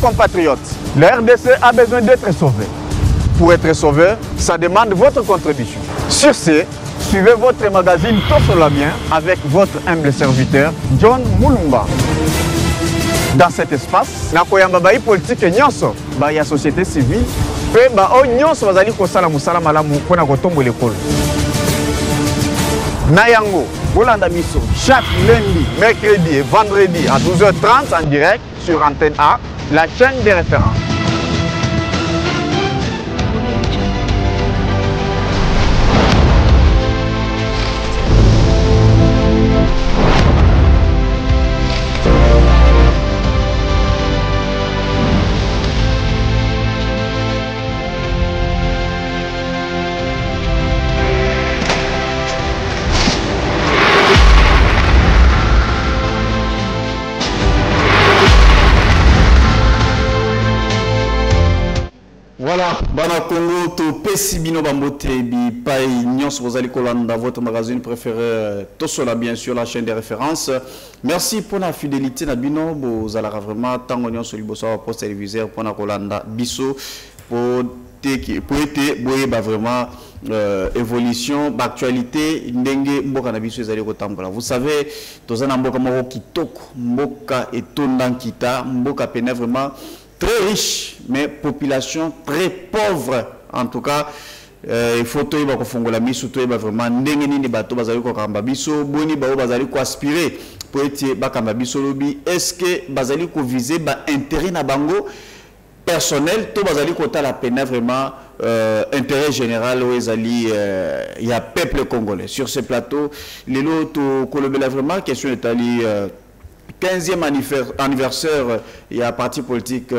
compatriotes, la RDC a besoin d'être sauvée. Pour être sauvé, ça demande votre contribution. Sur ce, suivez votre magazine Tosso la bien avec votre humble serviteur John Mulumba. Dans cet espace, na koyamba ba politique nyonso, ba ya société civile, pe ba o nyonso bazali kosala musala malamu pona kotombo l'école. Na yango, bolanda biso chaque lundi, mercredi et vendredi à 12h30 en direct sur Antenne A, la chaîne des références. Voilà, Bana Congo, to Pessibino Bambote, bi Pai Nyons, vous allez dans votre magazine préféré, Tosola, bien sûr, la chaîne des références. Merci pour la fidélité, Nabino, vous allez vraiment, tant qu'on sur le bosso, post téléviseur, pour la Colanda, Bisso, pour être vraiment évolution, actualité, ndenge mboka na biso ezali kotambola. Vous savez, tous un mboka moko kitoko, mboka etondan kita, mboka pena vraiment très riche, mais population très pauvre. En tout cas, il faut que vous fongola miso to vraiment ndenge nini bato bazali ko kamba biso boni ba bazali ko aspirer pour être bakamba biso lobi. Est-ce que bazali ko viser ba intérêt na bango personnel to bazali ko ta la peine vraiment intérêt général où il y a peuple congolais sur ce plateau les lots kolobela vraiment question est ali 15e anniversaire, il y a parti politique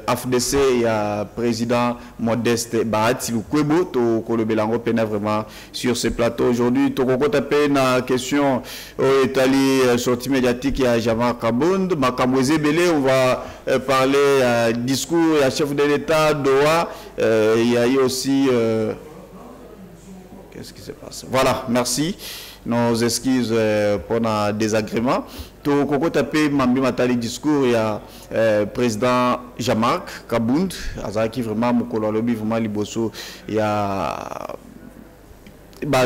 AFDC, il y a président Modeste Bahati Lukwebo, to Kolobelango Pena vraiment sur ce plateau aujourd'hui. To Koko tapé na question Italie sortie médiatique, il y a Jamar Kabund, Makamweze Belé, on va parler discours, il y a chef de l'État, Doha, il y a eu aussi... Qu'est-ce qui se passe? Voilà, merci. Nos excuses pour un désagrément. Tout Koko tapé Mambi Matali discours, il y a président Jean-Marc Kabound, Azaki vraiment Mukolo Lobby, vraiment Liboso, il y a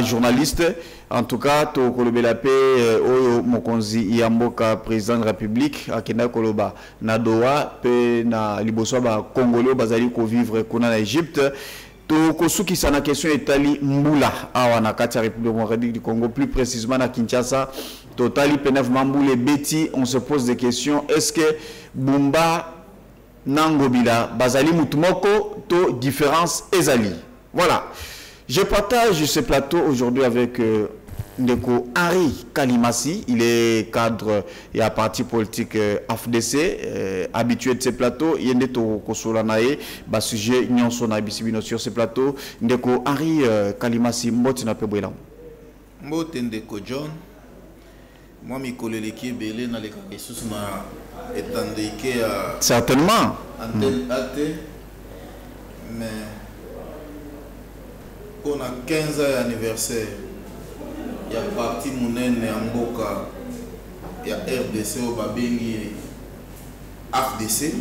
journaliste. En tout cas, tout Kolobelapé, Oyo Mokonzi Yamboka, président de la République, Akena Koloba, Nadoa, Pe na Liboso, Congolais, Bazali ko vivre Kona en Égypte. Tokosuki sana question Italie Mbula awa na kati ya République démocratique du Congo, plus précisément à Kinshasa. Totali Penef Mamboule Beti, on se pose des questions. Est-ce que Bumba Nangobila Bazali Mutumoko to différence Ezali? Voilà. Je partage ce plateau aujourd'hui avec Ndeko Henri Kalimasi, il est cadre et à parti politique AFDC, habitué de ce plateau. Il y a des Kosolanae, bas sujet Nyonso na bisibino sur ce plateau. Ndeko Henri Kalimasi, Mboti na Pebouelam. Mboti Ndeko John, moi mi koleleki belé na les questions na etandeke à certainement. Antenne AT, mais pour la 15e anniversaire. Il y a parti Mounene Amboka, il y a RDC au Babengi AFDC.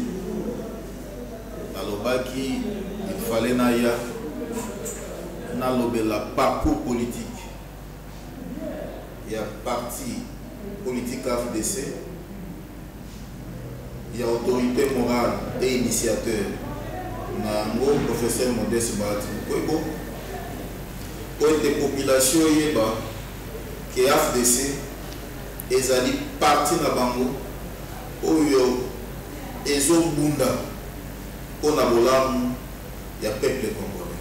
Alobaki, il fallait naya la parcours politique. Il y a parti politique AFDC. Il y a autorité morale et initiateur. Nango professeur Modeste Bahati Lukwebo. Pour les populations yeba que AFDC ezali parti na bango oyo ezobunda pona bolamu ya peuple congolais.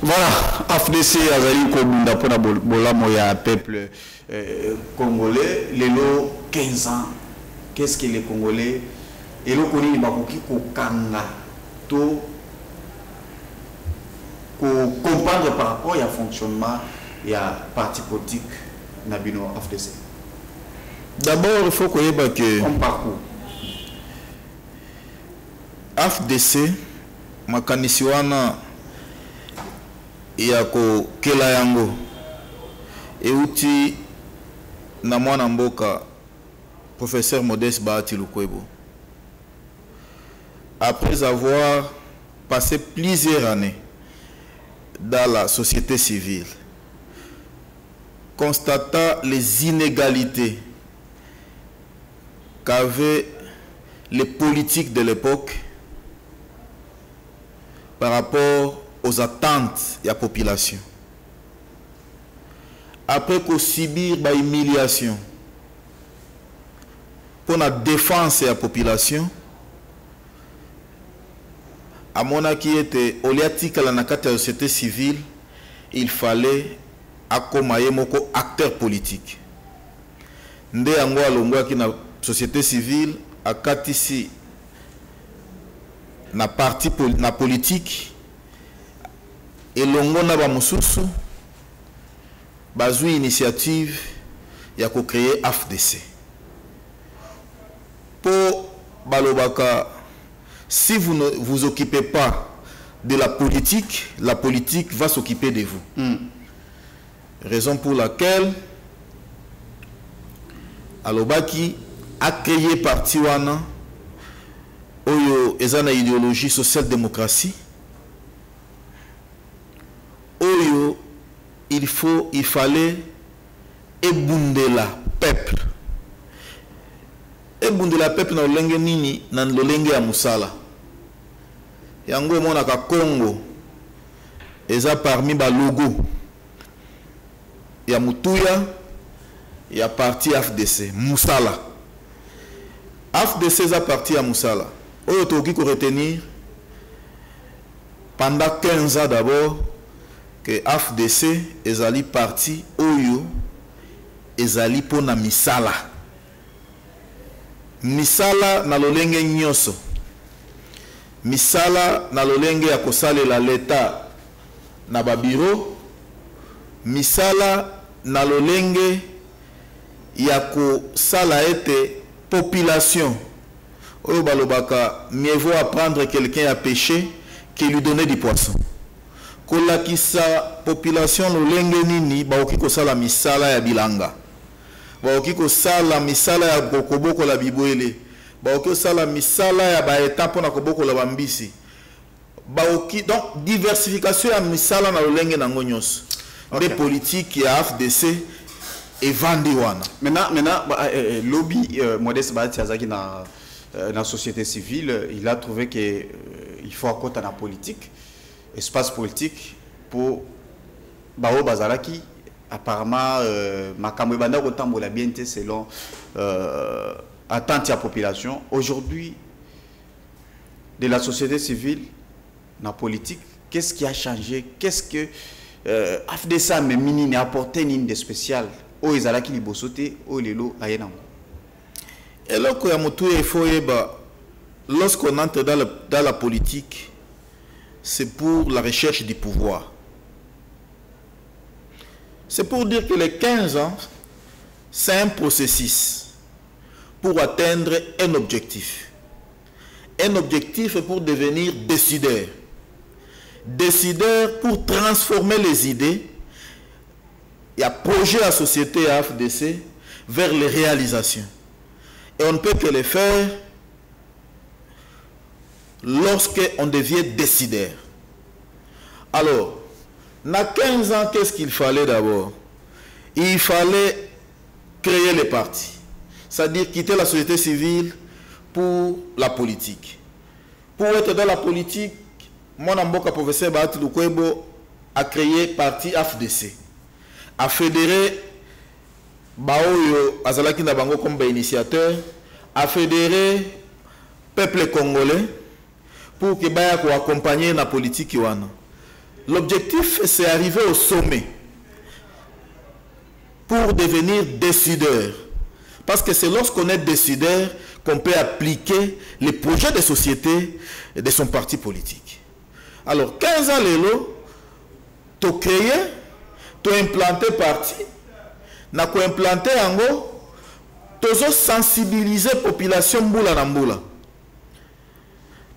Voilà, AFDC azali ko bunda pona bolamu ya peuple congolais. Lelo 15 ans. Qu'est-ce que les Congolais et le koni bakoki ko kanga to ko comprendre par rapport au fonctionnement et à parti politique Nabino AFDC. D'abord, il faut qu'on ait que on parcours. AFDC, makanisi wana yako kela yango euti na mwana mboka professeur Modeste Bahati Lukwebo. après avoir passé plusieurs années dans la société civile, constata les inégalités qu'avaient les politiques de l'époque par rapport aux attentes de la population. Après qu'on subit une humiliation pour la défense de la population, à mon avis, était au liatique à la société civile, il fallait accompagner moko acteur politique. Nde yango alongwa ki na société civile akatisi na parti na politique et longo na ba mususu bazui initiative ya ko créer AFDC pour balobaka, si vous ne vous occupez pas de la politique va s'occuper de vous. Raison pour laquelle Alobaki a créé parti wana oyo ezana idéologie social-démocratie oyo il fallait ebundela peuple na lolenge nini na lolenge ya musala yango emonaka Congo eza parmi ba logo ya mutuya ya parti AFDC musala. AFDC eza parti ya musala oyo toki ko retenir pendant 15 ans d'abord que AFDC ezali parti oyo ezali pona misala na lolenge nyoso, misala na lolenge ya kosalela l'État na babiro, misala na lolenge ya kosala ete population oyo balobaka mieux vaut apprendre quelqu'un à pêcher que lui donner du poisson. Kolakisa population lolenge nini baoki kosala misala ya bilanga, baoki kosala misala ya bokoboko la bibwele, baoki kosala misala ya baeta pona koboko la bambisi, baoki donc diversification ya misala na lolenge nango nyonso. Des politiques ya AFDC et vandi wana. Maintenant lobby Modeste Bahati Azaki na la société civile, il a trouvé que il faut accorder la politique, espace politique pour Bao Bazalaki. Apparemment, Makamwe Banda Rotambo la BNT selon attente de la population. Aujourd'hui, de la société civile, la politique, qu'est-ce qui a changé? Qu'est-ce que AFDC mais mini n'a apporté une de spécial au Izalaki Libosote, au Lelo Ayenango? Et là, lorsqu'on entre dans la politique, c'est pour la recherche du pouvoir. C'est pour dire que les 15 ans, c'est un processus pour atteindre un objectif. Un objectif pour devenir décideur. Décideur pour transformer les idées et à projeter la société AFDC vers les réalisations. Et on ne peut que le faire lorsqu'on devient décideur. Alors, dans 15 ans, qu'est-ce qu'il fallait d'abord? Il fallait créer les partis. C'est-à-dire quitter la société civile pour la politique. Pour être dans la politique, mon amboka professeur Bahati Lukwebo a créé parti AFDC. A fédéré Baoyo Azalaki Nabango comme initiateur, a fédéré peuple congolais pour que Baya accompagner la politique wana. L'objectif, c'est arriver au sommet pour devenir décideur. Parce que c'est lorsqu'on est décideur qu'on peut appliquer les projets de société de son parti politique. Alors, 15 ans, tu as créé, tu as implanté parti, tu as implanté en gros, tu as sensibilisé la population mboula na mboula.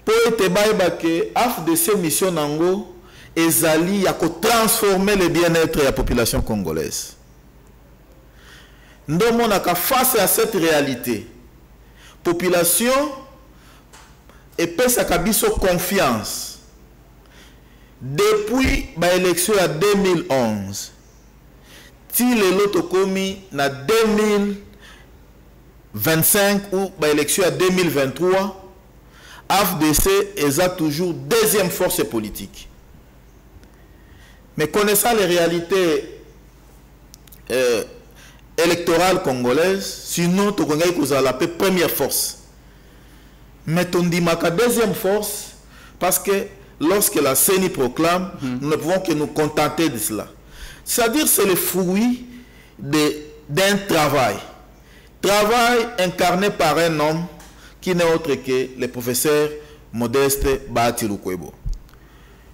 Pour que AFDC mission nango ezali ya ko transformer le bien-être de la population congolaise. Ndomona ka face à cette réalité, population et pesa kabiso confiance depuis l'élection à 2011 ti lelo tokomi na 2025 ou l'élection à 2023 AFDC est toujours deuxième force politique. Mais connaissant les réalités électorales congolaises, sinon tu connais que vous avez la première force. Mais on dit ma deuxième force parce que lorsque la CENI proclame, nous ne pouvons que nous contenter de cela. C'est-à-dire c'est le fruit d'un travail. Travail incarné par un homme qui n'est autre que le professeur Modeste Bahati Lukwebo.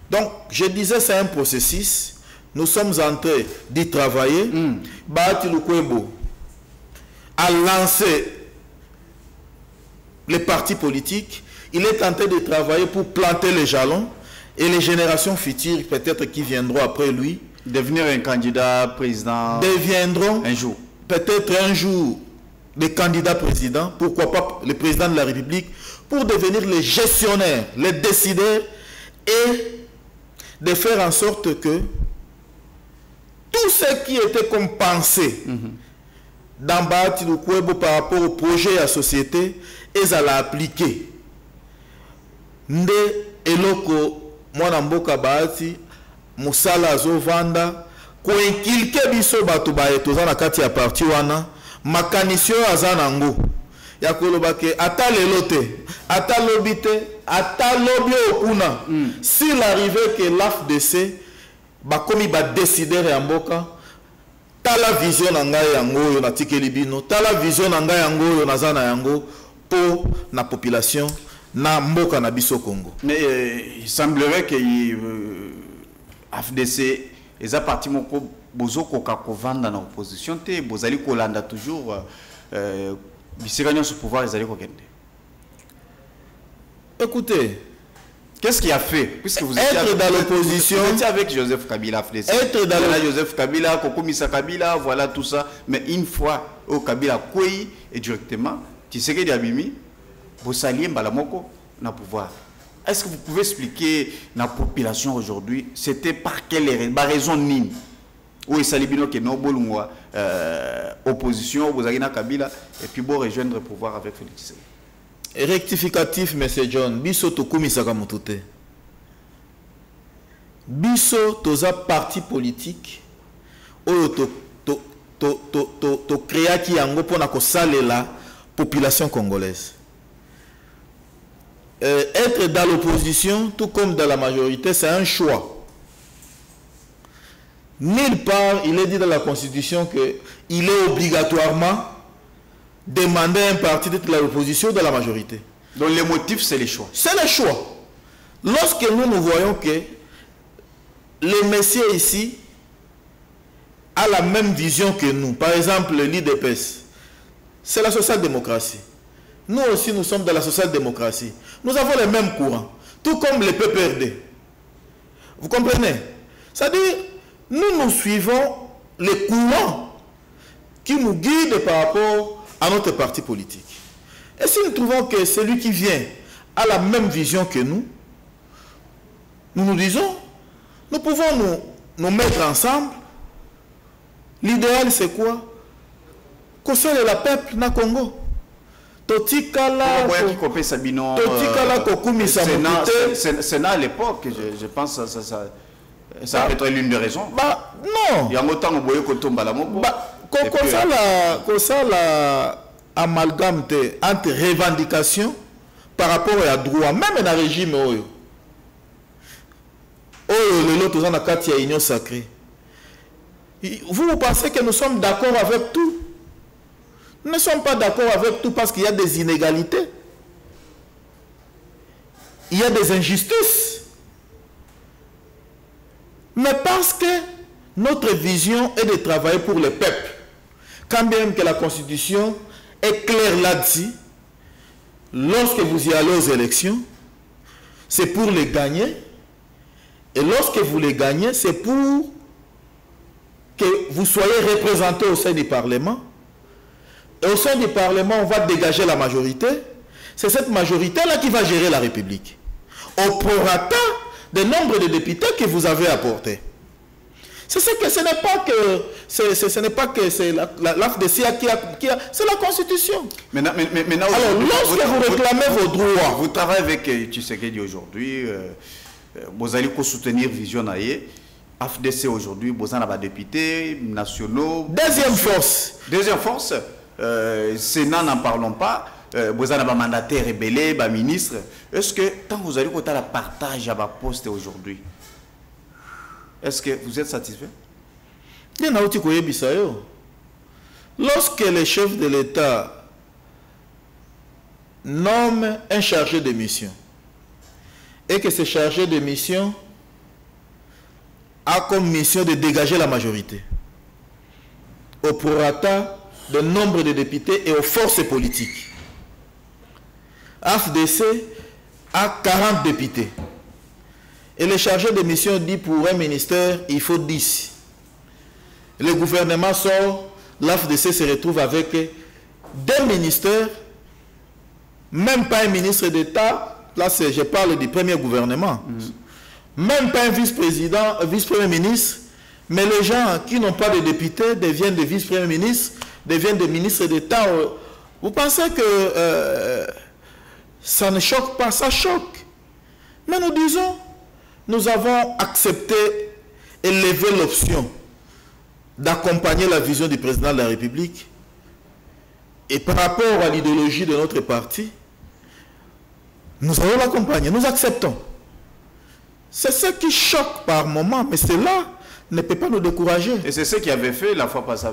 Donc, je disais, c'est un processus. Nous sommes en train d'y travailler. Bahati Lukwebo a lancé les partis politiques. Il est en train de travailler pour planter les jalons et les générations futures, peut-être qui viendront après lui, devenir un candidat président, deviendront un jour. Peut-être un jour des candidats présidents, pourquoi pas le président de la République, pour devenir les gestionnaires, les décideurs et de faire en sorte que tout ce qui était comme pensé dans Bahati Lukwebo par rapport au projet et à la société, ils allaient appliquer. Nde eloko mwana mboka Bahati musala azovanda ko inkilke biso bato baetoza na kati ya parti wana makanisio azanango ya kolobake ata lelo te ata lobi te ata lobi okuna s'il arrivait que l'AFDC bakomi ba décider ya mboka tala vision na ngai yango yo na tikeli bino tala vision na ngai yango yo nazana yango po na population na mboka na biso Congo. Mais il semblerait que AFDC est à partir moko bozoko kakovanda na opposition te bozali kolanda toujours bisiranya ce pouvoir ezali kokende. Écoutez, qu'est-ce qui a fait puisque vous étiez dans l'opposition, vous étiez avec Joseph Kabila AFDC. Être dans Joseph Kabila, Kokomisa Kabila, voilà tout ça, mais une fois au Kabila Kouei et directement Tshisekedi Abimi vous saliez Mbalamoko na pouvoir. Est-ce que vous pouvez expliquer la population aujourd'hui, c'était par quelle raison nini? Oui, Salibino qui est non opposition, vous avez Kabila, et puis bon rejoindre le pouvoir avec Félix. Rectificatif, M. John, biso tokumi sakamutute. Biso toza parti politique, oyo to créaki yango pona ko salela population congolaise. Être dans l'opposition, tout comme dans la majorité, c'est un choix. Nulle part, il est dit dans la Constitution qu'il est obligatoirement demandé à un parti d'être dans l'opposition ou dans la majorité. Donc les motifs, c'est les choix. C'est le choix. Lorsque nous voyons que le messieurs ici a la même vision que nous, par exemple l'IDPS, c'est la social-démocratie. Nous aussi, nous sommes dans la social-démocratie. Nous avons les mêmes courants, tout comme les PPRD. Vous comprenez? C'est-à-dire, nous suivons les courants qui nous guident par rapport à notre parti politique. Et si nous trouvons que celui qui vient a la même vision que nous, nous disons, nous pouvons nous mettre ensemble. L'idéal, c'est quoi? Qu'on soit le peuple na Congo. Totikala Sénat à l'époque, je pense que ça peut être l'une des raisons. Bah, non. Il y a longtemps que vous avez ça amalgame entre revendications par rapport à droit, même dans le régime. Vous pensez que nous sommes d'accord avec tout? Nous ne sommes pas d'accord avec tout parce qu'il y a des inégalités. Il y a des injustices. Mais parce que notre vision est de travailler pour le peuple. Quand bien que la Constitution est claire là-dessus, lorsque vous y allez aux élections, c'est pour les gagner. Et lorsque vous les gagnez, c'est pour que vous soyez représentés au sein du Parlement. Et au sein du Parlement, on va dégager la majorité. c'est cette majorité-là qui va gérer la République. Au prorata des nombres de députés que vous avez apportés. C'est ce que ce n'est pas que c'est l'AFDC qui a c'est la Constitution. Maintenant, alors, lorsque vous réclamez vos droits, vous travaillez avec Tshisekedi aujourd'hui, vous allez soutenir Vision Naye. AFDC aujourd'hui, vous avez des députés nationaux. Deuxième force. Deuxième force, Sénat, n'en parlons pas. Vous avez des mandataires rebellés, des ministres. Est-ce que quand vous allez côté la partage à votre poste aujourd'hui, est-ce que vous êtes satisfait? Lorsque les chefs de l'État nomment un chargé de mission et que ce chargé de mission a comme mission de dégager la majorité au prorata du nombre de députés et aux forces politiques, AFDC a 40 députés. Et le chargé de mission dit pour un ministère, il faut 10. Le gouvernement sort, l'AFDC se retrouve avec 2 ministères, même pas un ministre d'État, là je parle du premier gouvernement, même pas un vice-président, vice-premier ministre, mais les gens qui n'ont pas de députés deviennent des vice-premiers ministres, deviennent des ministres d'État. Vous pensez que ça ne choque pas? Ça choque. Mais nous disons, nous avons accepté et levé l'option d'accompagner la vision du président de la République. Et par rapport à l'idéologie de notre parti, nous allons l'accompagner, nous acceptons. C'est ce qui choque par moment, mais cela ne peut pas nous décourager. Et c'est ce qu'il avait fait la fois passée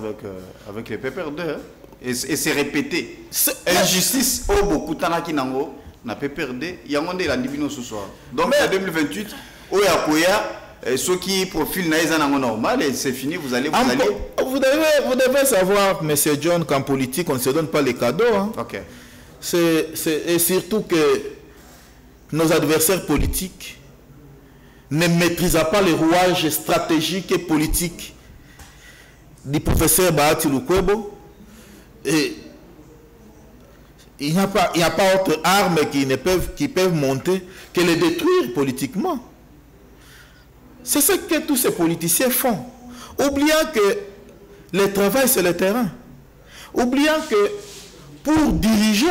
avec les PPRD. Hein? Et c'est répété. Injustice, oh, beaucoup de temps qui n'ont pas PPRD, il y a un monde ce soir. Donc en 2028, ceux qui profilent normal et c'est fini, vous allez. Vous devez savoir, M. John, qu'en politique, on ne se donne pas les cadeaux. Hein. Okay. Et surtout que nos adversaires politiques ne maîtrisent pas les rouages stratégiques et politiques du professeur Bahati Lukwebo. Et il n'y a pas autre arme qui peuvent monter que les détruire politiquement. C'est ce que tous ces politiciens font. Oubliant que le travail, c'est le terrain. Oubliant que pour diriger,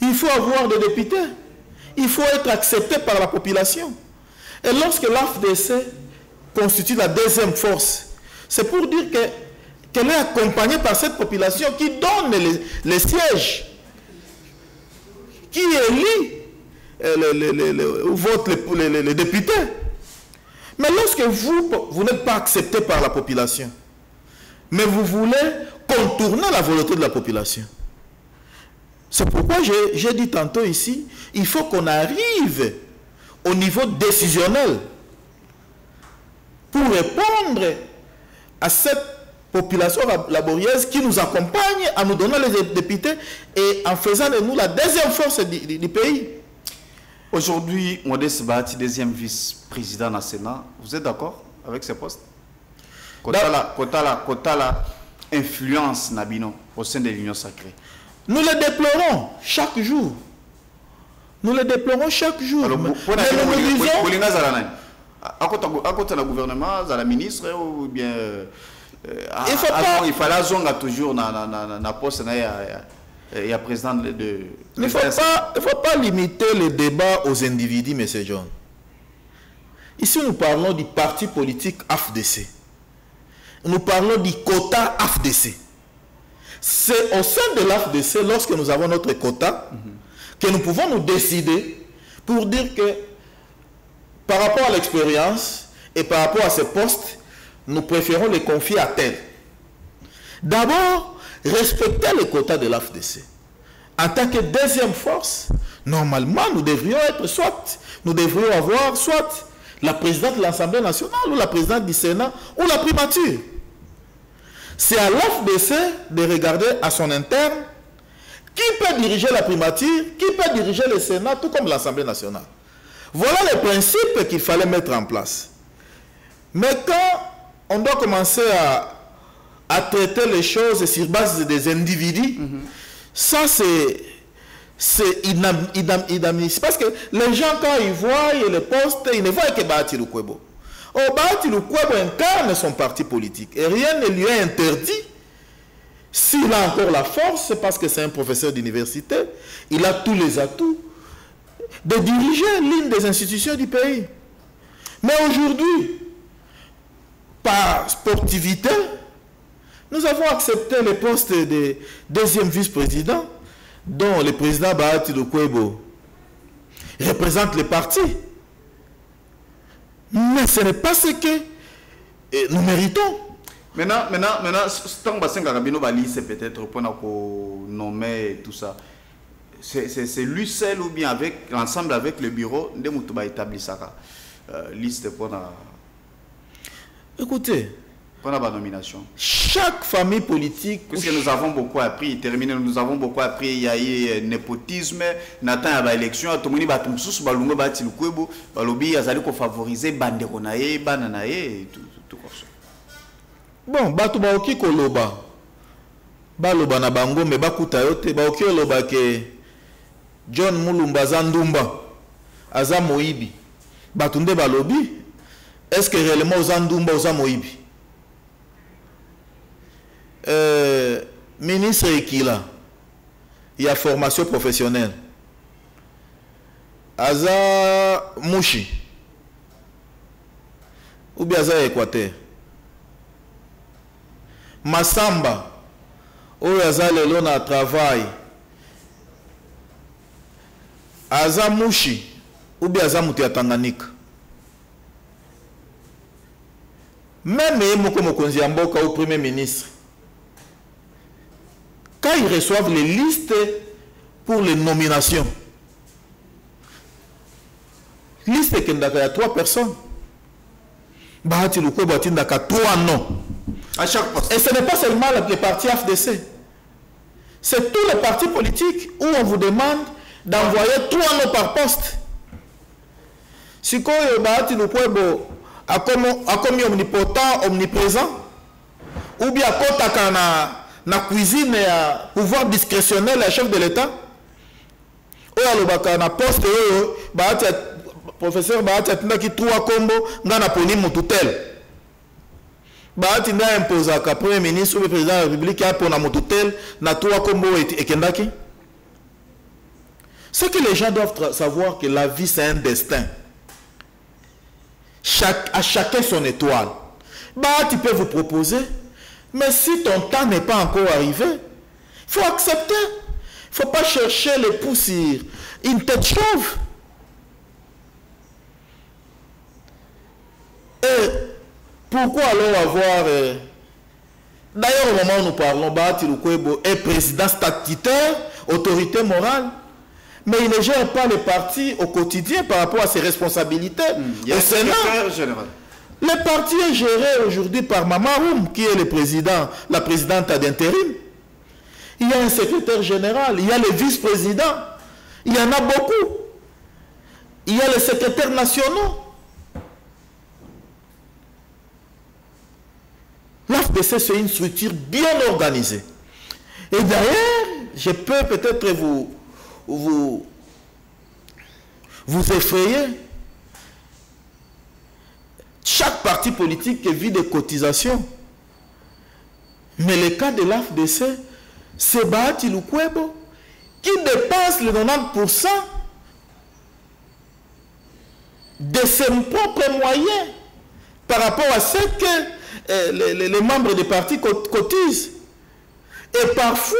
il faut avoir des députés. Il faut être accepté par la population. Et lorsque l'AFDC constitue la deuxième force, c'est pour dire qu'elle est accompagnée par cette population qui donne les sièges, qui élit les députés. Mais lorsque vous n'êtes pas accepté par la population, mais vous voulez contourner la volonté de la population. C'est pourquoi j'ai dit tantôt ici, il faut qu'on arrive au niveau décisionnel pour répondre à cette population laborieuse qui nous accompagne en nous donnant les députés et en faisant de nous la deuxième force du pays. Aujourd'hui, Modeste Bahati, deuxième vice-président dans le Sénat, vous êtes d'accord avec ce poste? Quota la influence Nabino au sein de l'Union sacrée. Nous le déplorons chaque jour. Nous le déplorons chaque jour. Alors, mais nous disons... À côté du gouvernement, à la ministre, ou bien... il fallait toujours na poste il y a président de... Il ne faut pas limiter le débat aux individus, M. John. Ici, nous parlons du parti politique AFDC. Nous parlons du quota AFDC. C'est au sein de l'AFDC, lorsque nous avons notre quota, que nous pouvons nous décider pour dire que par rapport à l'expérience et par rapport à ce poste, nous préférons les confier à tel. D'abord, respecter les quotas de l'AFDC. En tant que deuxième force, normalement, nous devrions avoir soit la présidente de l'Assemblée nationale ou la présidente du Sénat ou la primature. C'est à l'AFDC de regarder à son interne qui peut diriger la primature, qui peut diriger le Sénat, tout comme l'Assemblée nationale. Voilà les principes qu'il fallait mettre en place. Mais quand on doit commencer à traiter les choses sur base des individus, ça c'est inadmissible. Parce que les gens, quand ils voient les postes, ils ne voient que Bahati Lukwebo. Oh, Bahati Lukwebo incarne son parti politique. Et rien ne lui est interdit. S'il a encore la force, c'est parce que c'est un professeur d'université. Il a tous les atouts de diriger l'une des institutions du pays. Mais aujourd'hui, par sportivité, nous avons accepté le poste de deuxième vice-président, dont le président Bahati Lukwebo représente le parti. Mais ce n'est pas ce que nous méritons. Maintenant, c'est peut-être pour nommer tout ça. C'est lui seul ou bien avec l'ensemble avec le bureau de Moutouba établi ça liste pour la. Écoutez, pour la nomination. Chaque famille politique. Puisque nous avons beaucoup appris, terminé, nous avons beaucoup appris, il y a eu népotisme, Nathan a élection, tout le monde a tous balungo bati lukwebo, balobi azali ko favoriser banderonaye, bananaye, tout comme ça. Bon, batu baoki koloba. Baloba na bango me bakuta yote baoki koloba ke John Mulumba Zandumba aza moibi. Batunde balobi. Est-ce que réellement aux Zandumba aux moibi? Ministre Ekila, il y a formation professionnelle. Aza Mouchi ou bien Aza Équateur. Massamba, ou Aza Lelo na travail. Aza Mouchi ou bien Aza Mouti à Tanganyika. Même Moko Mokonzi Amboka au Premier ministre. Quand ils reçoivent les listes pour les nominations, liste qui a 3 personnes. Bahati Lukwebo a 3 noms. À chaque poste. Et ce n'est pas seulement les partis AFDC. C'est tous les partis politiques où on vous demande d'envoyer 3 noms par poste. Si Bahati Lukwebo a commis omnipotent, omniprésent, ou bien à na cuisine à pouvoir discrétionnel à chef de l'État, ou à na poste professeur Bahati atina ki 3 kombo nga na poni mututel. Bahati nga imposa ka premier ministre ou le président de la République a pona mututel na 3 kombo et kendaki. Ce que les gens doivent savoir que la vie c'est un destin. À chacun son étoile. Bahati peut vous proposer. Mais si ton temps n'est pas encore arrivé, il faut accepter. Il ne faut pas chercher le pouls sur une tête chauve. Et pourquoi alors avoir... D'ailleurs, au moment où nous parlons, Bahati Lukwebo est président statutaire, autorité morale, mais il ne gère pas le parti au quotidien par rapport à ses responsabilités. Au Sénat. Le parti est géré aujourd'hui par Mamaroum, qui est le président, la présidente d'intérim. Il y a un secrétaire général, il y a le vice-président, il y en a beaucoup. Il y a les secrétaires nationaux. L'AFDC, c'est une structure bien organisée. Et d'ailleurs, je peux peut-être vous effrayer. Chaque parti politique vit des cotisations. Mais le cas de l'AFDC, c'est Bahati Lukwebo qui dépense les 90% de ses propres moyens par rapport à ce que les membres des partis cotisent. Et parfois,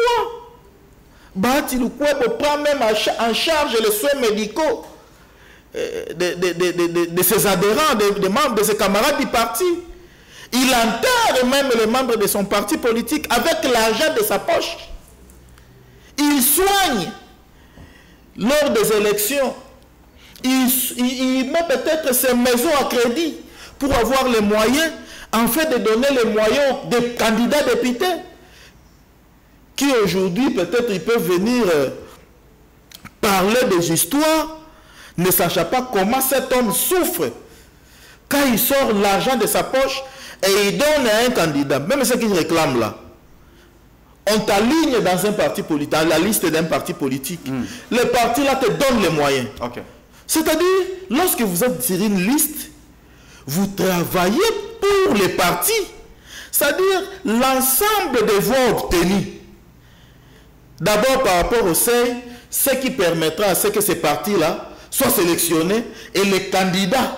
Bahati Lukwebo prend même en charge les soins médicaux de ses adhérents, des membres, de ses camarades du parti. Il enterre même les membres de son parti politique avec l'argent de sa poche. Il soigne lors des élections. Il met peut-être ses maisons à crédit pour avoir les moyens, en fait de donner les moyens des candidats députés qui aujourd'hui peut-être ils peuvent venir parler des histoires, ne sachant pas comment cet homme souffre quand il sort l'argent de sa poche et il donne à un candidat, même ce qu'il réclame là. on t'aligne dans un parti politique, dans la liste d'un parti politique. Le parti là te donne les moyens. Okay. C'est-à-dire, lorsque vous êtes sur une liste, vous travaillez pour les partis. C'est-à-dire, l'ensemble des voix obtenues. D'abord par rapport au seuil, ce qui permettra à ce que ces partis-là soient sélectionnés et les candidats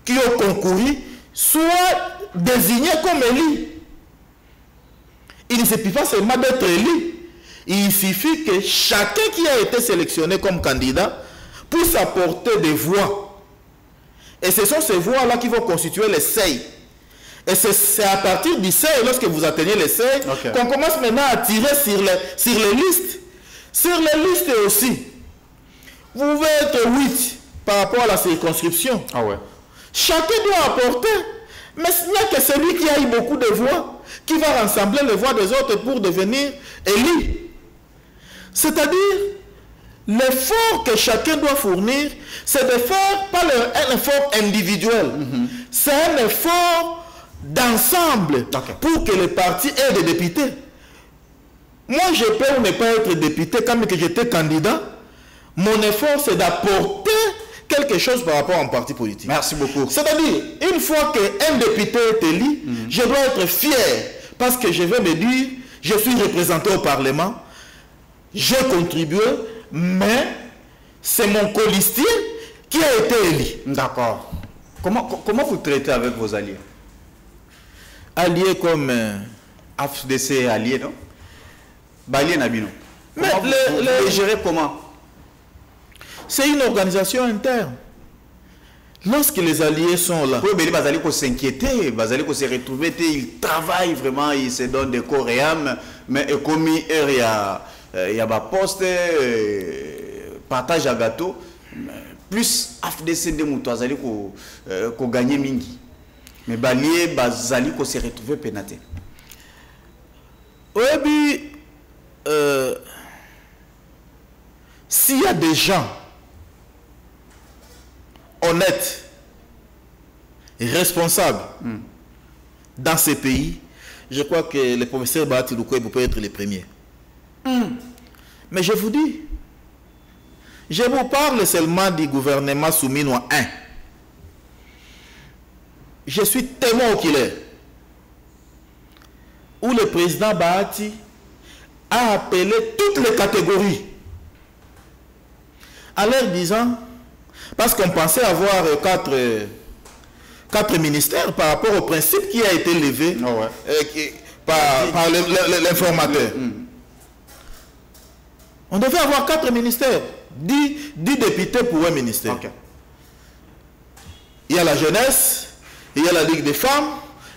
qui ont concouru soient désignés comme élus. Il ne suffit pas seulement d'être élu. Il suffit que chacun qui a été sélectionné comme candidat puisse apporter des voix. Et ce sont ces voix-là qui vont constituer les seuils. Et c'est à partir du seuil, lorsque vous atteignez les seuils, qu'on commence maintenant à tirer sur les listes. Sur les listes aussi. Vous pouvez être 8 par rapport à la circonscription. Ah ouais. Chacun doit apporter. Mais il n'y a que celui qui a eu beaucoup de voix qui va rassembler les voix des autres pour devenir élu. C'est-à-dire, l'effort que chacun doit fournir, c'est de faire pas un effort individuel. C'est un effort d'ensemble pour que les partis aient des députés. Moi, je peux ne pas être député comme que j'étais candidat. Mon effort, c'est d'apporter quelque chose par rapport à un parti politique. Merci beaucoup. C'est-à-dire, une fois qu'un député est élu, je dois être fier parce que je vais me dire, je suis représenté au Parlement, j'ai contribué, mais c'est mon colistier qui a été élu. D'accord. Comment vous traitez avec vos alliés? Alliés comme... AFDC alliés, non? Alliés Nabino. Mais les gérer comment? C'est une organisation interne. Lorsque les alliés sont là... Oui, mais les alliés s'inquiéter, les alliés se retrouver, ils travaillent vraiment, ils se donnent des corps et âme, mais comme il y a un poste, partage à gâteau, plus AFDC de moutons, alliés qui gagnent mingi. Mais les alliés se retrouver pénatés. Oui, puis, s'il y a des gens honnêtes et responsables dans ces pays, je crois que le professeur Bahati Lukwebo peut être le premier. Mais je vous dis, je vous parle seulement du gouvernement souminois 1. Je suis témoin oculaire où le président Bahati a appelé toutes les catégories en leur disant, parce qu'on pensait avoir 4 ministères par rapport au principe qui a été levé par l'informateur. On devait avoir 4 ministères, 10 députés pour un ministère. Il y a la jeunesse, il y a la Ligue des femmes,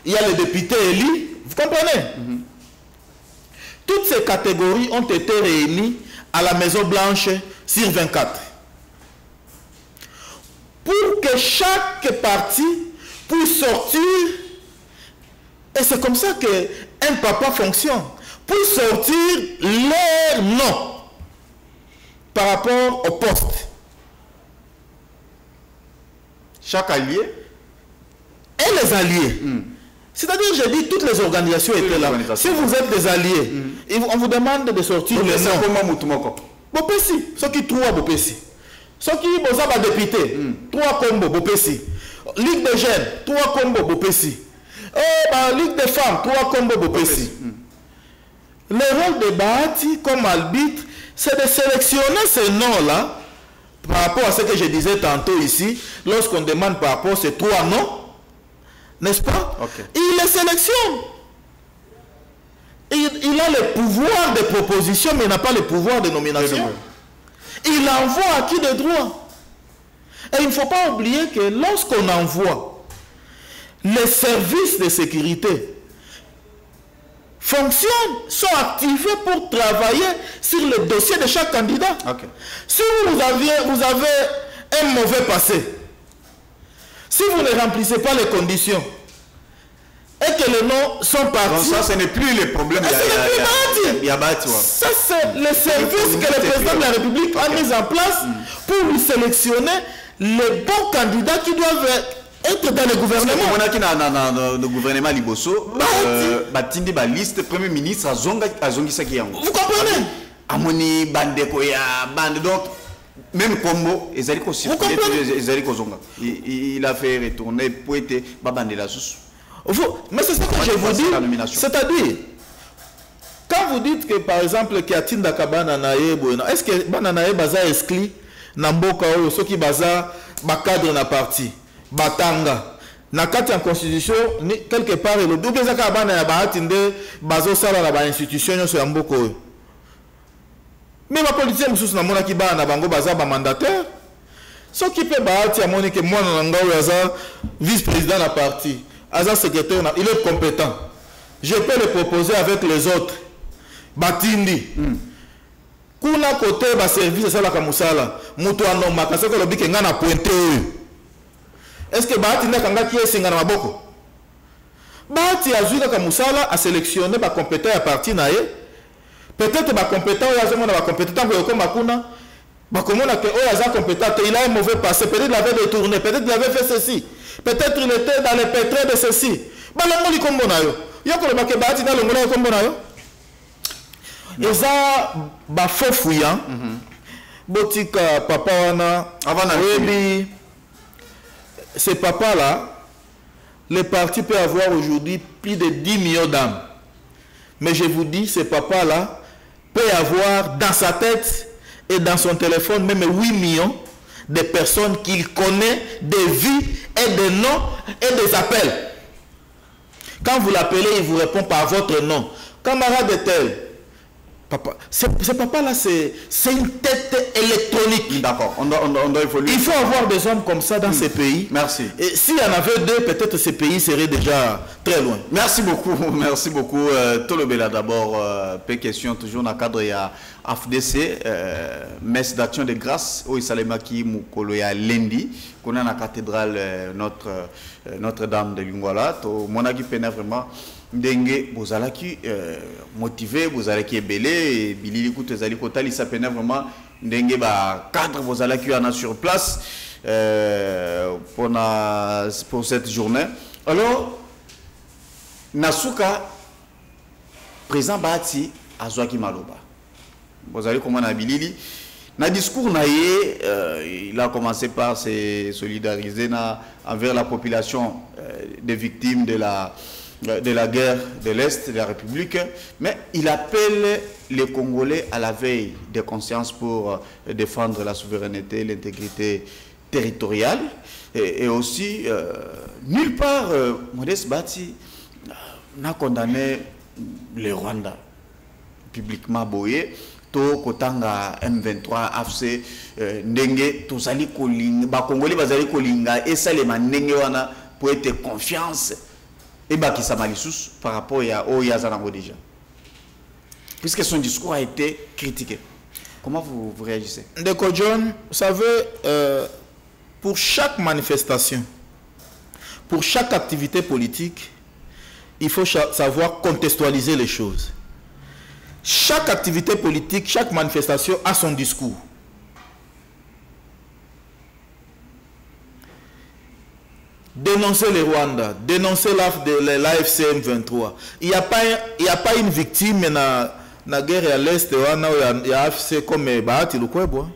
il y a les députés élus. Vous comprenez? Toutes ces catégories ont été réunies à la Maison Blanche sur 24. Pour que chaque parti puisse sortir, et c'est comme ça qu'un papa fonctionne, puisse sortir leur nom par rapport au poste. Chaque allié et les alliés. C'est-à-dire, j'ai dit, toutes les organisations étaient là. Si vous êtes des alliés, on vous demande de sortir le nom. Bopesi, ceux qui trouvent Bopesi. Ceux qui sont députés, 3 combos Bopesi. Ligue des jeunes, 3 combos Bopesi. Ligue des femmes, 3 combos Bopesi. Le rôle de Bahati comme arbitre, c'est de sélectionner ces noms-là par rapport à ce que je disais tantôt ici, lorsqu'on demande par rapport à ces 3 noms. N'est-ce pas? Il les sélectionne. Il a le pouvoir de proposition, mais il n'a pas le pouvoir de nomination. Il envoie à qui de droit. Et il ne faut pas oublier que lorsqu'on envoie, les services de sécurité fonctionnent, sont activés pour travailler sur le dossier de chaque candidat. Si vous avez un mauvais passé, si vous ne remplissez pas les conditions et que les noms sont partis... Donc ça, ce n'est plus le problème. Ça, c'est le service que le président de la République a mis en place pour lui sélectionner les bons candidats qui doivent être dans le gouvernement. On a qui dans le gouvernement Liboso, batindi ba liste premier ministre azongi saki yango. Vous comprenez? Amoni bande koya bande donc même Combo ezali ko circuler ezali ko zonga. Il a fait retourner pour être babande la sous. Mais c'est ça que je vous dis. C'est-à-dire quand vous dites que par exemple Kiatinda Kabana naye bueno, est-ce que bananaye baza exclu na mboka oyo soki baza ba cadre na parti batanga na kati en constitution quelque part le double zaka bana ya baatinde bazo sala na ba institution nyonso ya mboka oyo. Mais ma politicien mususu na mona ki bana bango baza ba mandataire soki pe baati amoni ke mwana na ngao yaza vice-président na parti aza secrétaire il est compétent. Je peux le proposer avec les autres. Batindi. Kuna côté ba service ça la kamusala. Mutu anoma kasoko lobi ke ngana pointé. Est-ce que Batindi kanga ki esinga na maboko? Bati azuka kamusala a sélectionné ba compétent à parti na ye. Peut-être ba compétent ya zemo na ba compétent ko yoko makuna. Ba komona que oh aza compétent, il a un mauvais passé, peut-être il avait détourné, peut-être il avait fait ceci. Peut-être il était dans les pétrés de ceci. Ba longo li kombo na yo. Yoko le ba ke Bati na longo na kombo na yo. Et ça, bah faux fouillant. Botika papa wana. Ces papas là, le parti peut avoir aujourd'hui plus de 10 millions d'âmes. Mais je vous dis, ces papas là peut avoir dans sa tête et dans son téléphone même 8 millions de personnes qu'il connaît, des vies et des noms et des appels. Quand vous l'appelez, il vous répond par votre nom. Camarade tel. Papa, ce papa-là, c'est une tête électronique. D'accord, on doit évoluer. Il faut avoir des hommes comme ça dans ces pays. Merci. Et s'il y en avait deux, peut-être ces pays seraient déjà très loin. Merci beaucoup, merci beaucoup. Tolobela d'abord, question toujours dans le cadre de AFDC, messe d'action de grâce au Isalemaki Mukoloya lundi, qu'on a dans la cathédrale Notre-Dame de Lingwala. Mon avis pénètre vraiment. Dengue, vous allez motivé, vous allez belé, Billy Kout, vous allez kotali, ça pénètre vraiment. Dengue, bah, cadre, vous allez en sur place pour cette journée. Alors, Nasuka, président Bati, Azwaki Maloba. Vous allez comment on Billy. Dans le discours, il a commencé par se solidariser envers la population des victimes de la guerre de l'Est de la République, mais il appelle les Congolais à la veille de conscience pour défendre la souveraineté, l'intégrité territoriale, et aussi, nulle part, Modeste Bati n'a condamné le Rwanda publiquement boyé. To kotanga M23 AFC ndenge tozali kolinga ba Congolais bazali kolinga et ça les ndenge wana pour être confiance et bah qui s'amalisous par rapport à Oyazanango déjà, puisque son discours a été critiqué. Comment vous réagissez? Ndeko John, vous savez, pour chaque manifestation, pour chaque activité politique, il faut savoir contextualiser les choses. Chaque activité politique, chaque manifestation a son discours. Dénoncer le Rwanda, dénoncer l'AFC M23. Il n'y a pas une victime dans la guerre à l'Est, il y a AFC comme Bahati Lukwebo.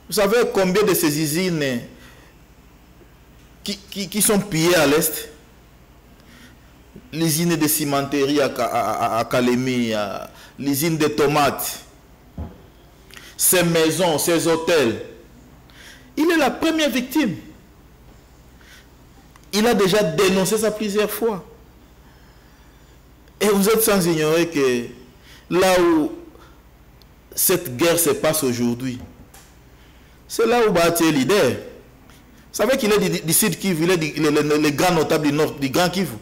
Vous savez combien de ces usines qui sont pillées à l'Est? L'usine de cimenterie à Kalemi, l'usine de tomates, ces maisons, ces hôtels. Il est la première victime. Il a déjà dénoncé ça plusieurs fois. Et vous êtes sans ignorer que là où cette guerre se passe aujourd'hui, c'est là où Bahati est leader. Vous savez qu'il est du Sud Kivu, il est le grand notable du Nord, du Grand Kivu.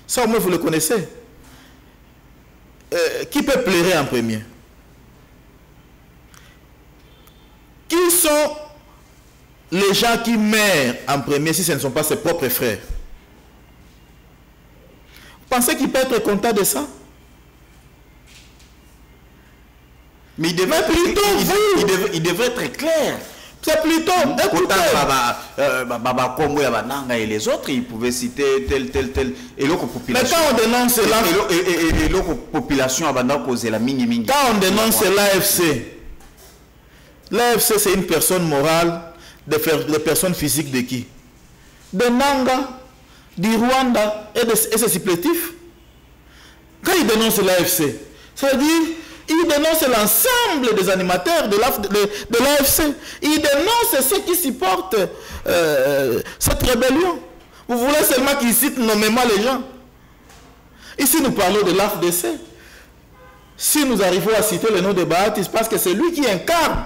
Ça au moins vous le connaissez. Qui peut pleurer en premier? Qui sont les gens qui meurent en premier si ce ne sont pas ses propres frères? Vous pensez qu'il peut être content de ça? Mais il devrait être clair. C'est plutôt... Écoutez. Et les autres, ils pouvaient citer tel. Et l'autre population. Mais quand on dénonce et l'autre population, quand on dénonce l'AFC, l'AFC c'est une personne morale, des personnes physiques de qui? De Nanga, du Rwanda et ses supplétifs. Quand ils dénoncent l'AFC, c'est-à-dire ils dénoncent l'ensemble des animateurs de l'AFC. Ils dénoncent ceux qui supportent cette rébellion. Vous voulez seulement qu'ils citent nommément les gens. Ici, nous parlons de l'AFDC. Si nous arrivons à citer le nom de Baatis, parce que c'est lui qui incarne.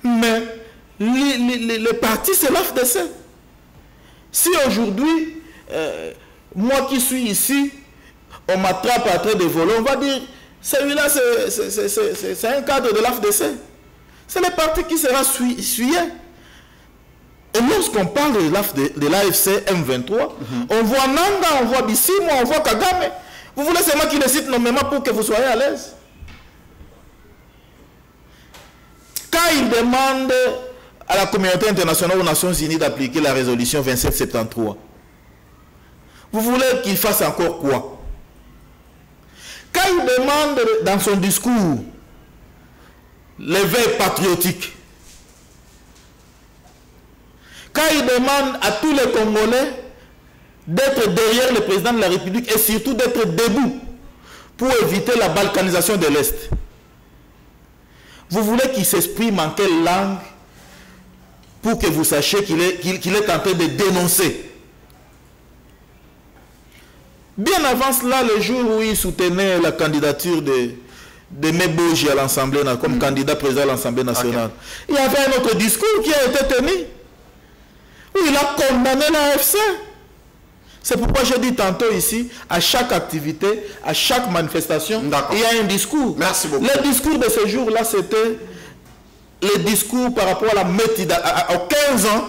Mais le parti, c'est l'AFDC. Si aujourd'hui, moi qui suis ici, on m'attrape à trait de voler, on va dire, celui-là, c'est un cadre de l'AFDC. C'est le parti qui sera suivi. Et lorsqu'on parle de l'AFC M23, on voit Nanga, on voit Bissimo, on voit Kagame. Vous voulez seulement qu'il les cite nommément pour que vous soyez à l'aise. Quand il demande à la communauté internationale aux Nations Unies d'appliquer la résolution 2773, vous voulez qu'il fasse encore quoi? Quand il demande dans son discours l'éveil patriotique, quand il demande à tous les Congolais d'être derrière le président de la République et surtout d'être debout pour éviter la balkanisation de l'Est, vous voulez qu'il s'exprime en quelle langue pour que vous sachiez qu'il est en train de dénoncer? Bien avant cela, le jour où il soutenait la candidature de Meboji à l'Assemblée nationale, comme candidat président à l'Assemblée nationale, il y avait un autre discours qui a été tenu, où il a condamné l'AFC. C'est pourquoi j'ai dit tantôt ici, à chaque activité, à chaque manifestation, il y a un discours. Merci beaucoup. Le discours de ce jour-là, c'était le discours par rapport à la aux 15 ans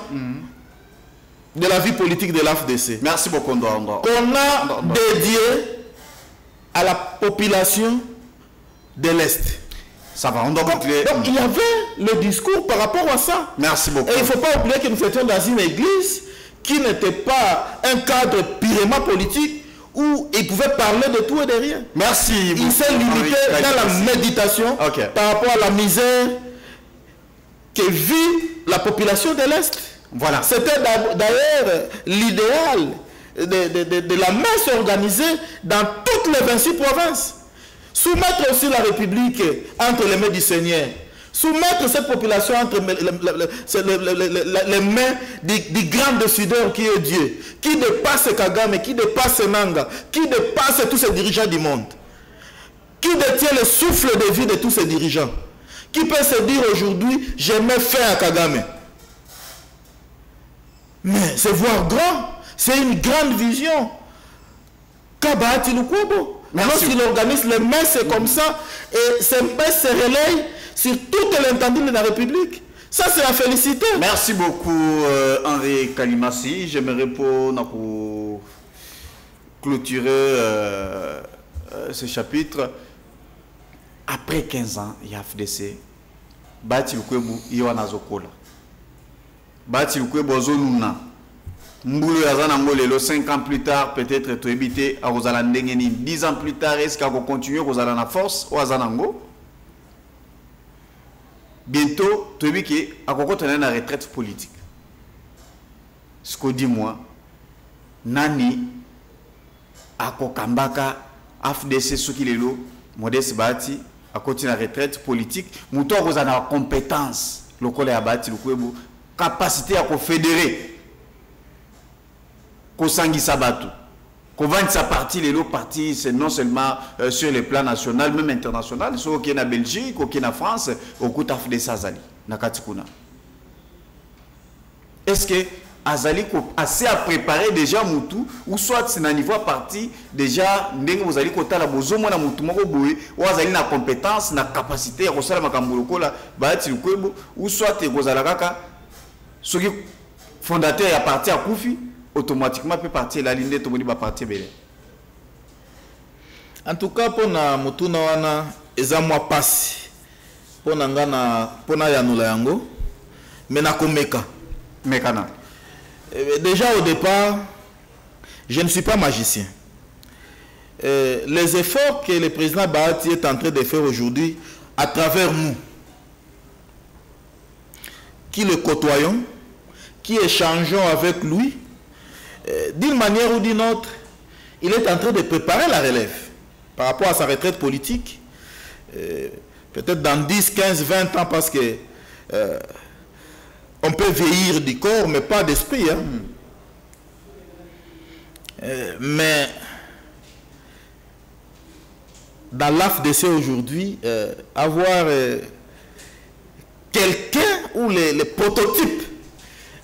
de la vie politique de l'AFDC. Merci beaucoup. Qu'on a dédié à la population de l'Est. Ça va, on doit conclure. Donc il y avait le discours par rapport à ça. Merci beaucoup. Et il ne faut pas oublier que nous étions dans une église qui n'était pas un cadre purement politique où il pouvait parler de tout et de rien. Merci. Il s'est limité dans la méditation par rapport à la misère que vit la population de l'Est. Voilà. C'était d'ailleurs l'idéal de la messe organisée dans toutes les 26 provinces. Soumettre aussi la République entre les mains du Seigneur. Soumettre cette population entre les mains du grand décideur qui est Dieu, qui dépasse Kagame, qui dépasse Nanga, qui dépasse tous ces dirigeants du monde, qui détient le souffle de vie de tous ces dirigeants, qui peut se dire aujourd'hui, je mets fin à Kagame. Mais c'est voir grand, c'est une grande vision. Kabahati Lukwebo. Lorsqu'il organise les messes comme ça, et ces messes se relayent sur toute l'étendue de la République. Ça, c'est à féliciter. Merci beaucoup, Henri Kalimassi. J'aimerais pour clôturer ce chapitre. Après 15 ans, il y a FDC. Bati Lukwebo, il y a Nazokola. Bati Lukwebo, Zonuna. Mboulou Yazana Ngolelo, 5 ans plus tard, peut-être tu évité à Rosala Ndengeni. 10 ans plus tard, est-ce qu'on continue à Rosala na force ou à Zanango? Bientôt, tu évité à continuer na retraite politique. Ce qu'on dit moi, Nani, à Kokambaka, AFDC, Soukilelo, Modeste Bati, à continuer la retraite politique. Mouton Rosana compétence, le collègue à Bati, le capacité à confédérer. Kosangi Sabatu. Kovani sa partie, les autres partis, c'est non seulement sur le plan national, même international, c'est au en Belgique, au en France, au Koutaf de Sazali, Nakatikuna. Est-ce que Azali assez à préparer déjà Moutou, ou soit c'est un niveau parti déjà, vous allez côté la bozo, moi, Moutou, ou Azali na compétence, na capacité, à ressortir ma Kambouloko, la Bahati Lukwebo, ou soit vous allez ceux qui fondateur est parti à Koufi, automatiquement peut partir la ligne de Tomoni va partir belé. En tout cas pour na mutuna wana eza mwa pasi pour na ngana pour na yanula yango Mais Nakomeka. Mekana. Déjà au départ, je ne suis pas magicien. Les efforts que le président Bahati est en train de faire aujourd'hui, à travers nous, qui le côtoyons, qui échangeons avec lui, d'une manière ou d'une autre, il est en train de préparer la relève par rapport à sa retraite politique. Peut-être dans 10, 15, 20 ans, parce que on peut vieillir du corps, mais pas d'esprit. Hein. Mais dans l'AFDC aujourd'hui, avoir quelqu'un ou les prototypes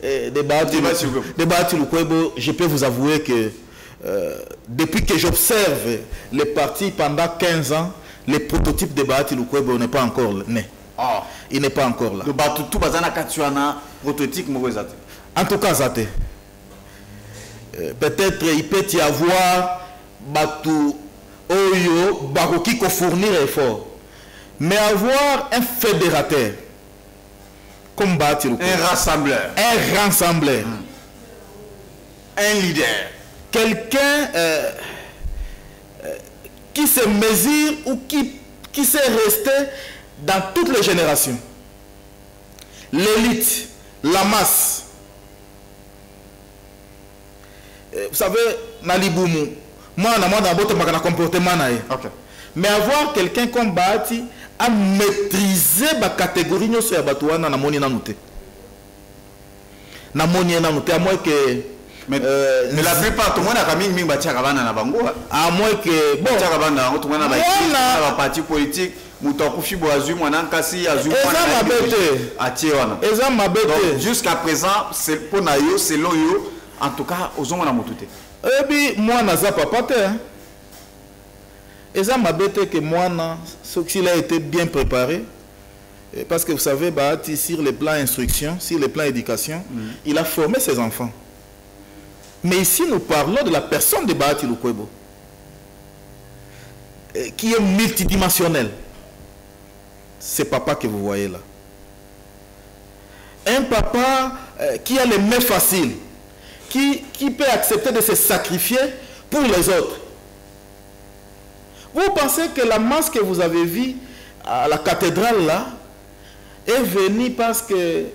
de Bahati Lukwebo, je peux vous avouer que depuis que j'observe les partis pendant 15 ans, le prototype de Bahati Lukwebo n'est pas encore né. Oh. Il n'est pas encore là. En tout cas, Zate. Peut-être il peut y avoir Batou Oyo, Baroki qui fournir effort. Mais avoir un fédérateur comme Bahati Lukwebo. Un rassembleur. Un rassembleur. Un leader. Quelqu'un qui se mesure ou qui s'est resté dans toutes les générations. L'élite, la masse. Vous savez, Naliboumou, moi, je un comportement. Okay. Mais avoir quelqu'un comme Bahati à maîtriser la catégorie de la Batouana, na moni nanoute. Na moni nanoute, à moins que. Mais la plupart, tout le monde a mis une bâtisse à Bango. À moins que. Bon, tout le monde a un parti politique. Jusqu'à présent, c'est pour Nayo, c'est l'Oyo. En tout cas, aux hommes, on a motuté. Et puis, moi, je n'ai pas pâté. Et ça m'a bêté que moi, s'il a été bien préparé. Parce que vous savez, Bahati, sur le plan instruction, sur le plan éducation, il a formé ses enfants. Mais ici, nous parlons de la personne de Bahati Lukwebo, qui est multidimensionnel. C'est papa que vous voyez là. Un papa qui a les mains faciles, qui peut accepter de se sacrifier pour les autres. Vous pensez que la masse que vous avez vue à la cathédrale là est venue parce que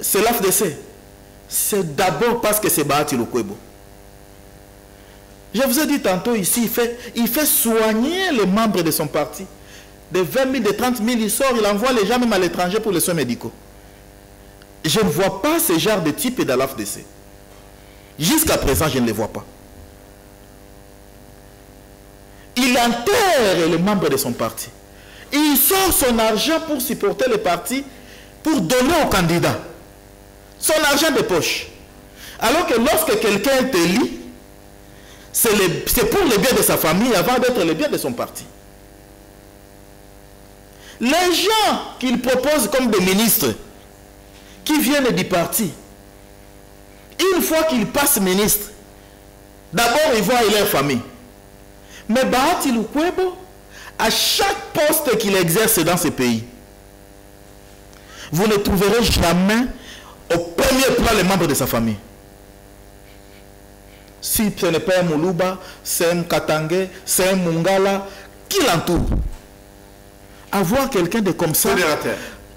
c'est l'AFDC? C'est d'abord parce que c'est Bahati Lukwebo. Je vous ai dit tantôt ici, il fait soigner les membres de son parti. De 20 000, de 30 000, il sort, il envoie les gens même à l'étranger pour les soins médicaux. Je ne vois pas ce genre de type dans l'AFDC. Jusqu'à présent, je ne les vois pas. Il enterre les membres de son parti. Il sort son argent pour supporter le parti, pour donner aux candidats. Son argent de poche. Alors que lorsque quelqu'un est élu, c'est pour le bien de sa famille avant d'être le bien de son parti. Les gens qu'il propose comme des ministres, qui viennent du parti, une fois qu'ils passent ministre, d'abord ils voient leur famille. Mais Bahati Lukwebo, à chaque poste qu'il exerce dans ce pays, vous ne trouverez jamais au premier plan les membres de sa famille. Si ce n'est pas un Moulouba, c'est un Katangé, c'est un Mungala, qui l'entoure. Avoir quelqu'un de comme ça,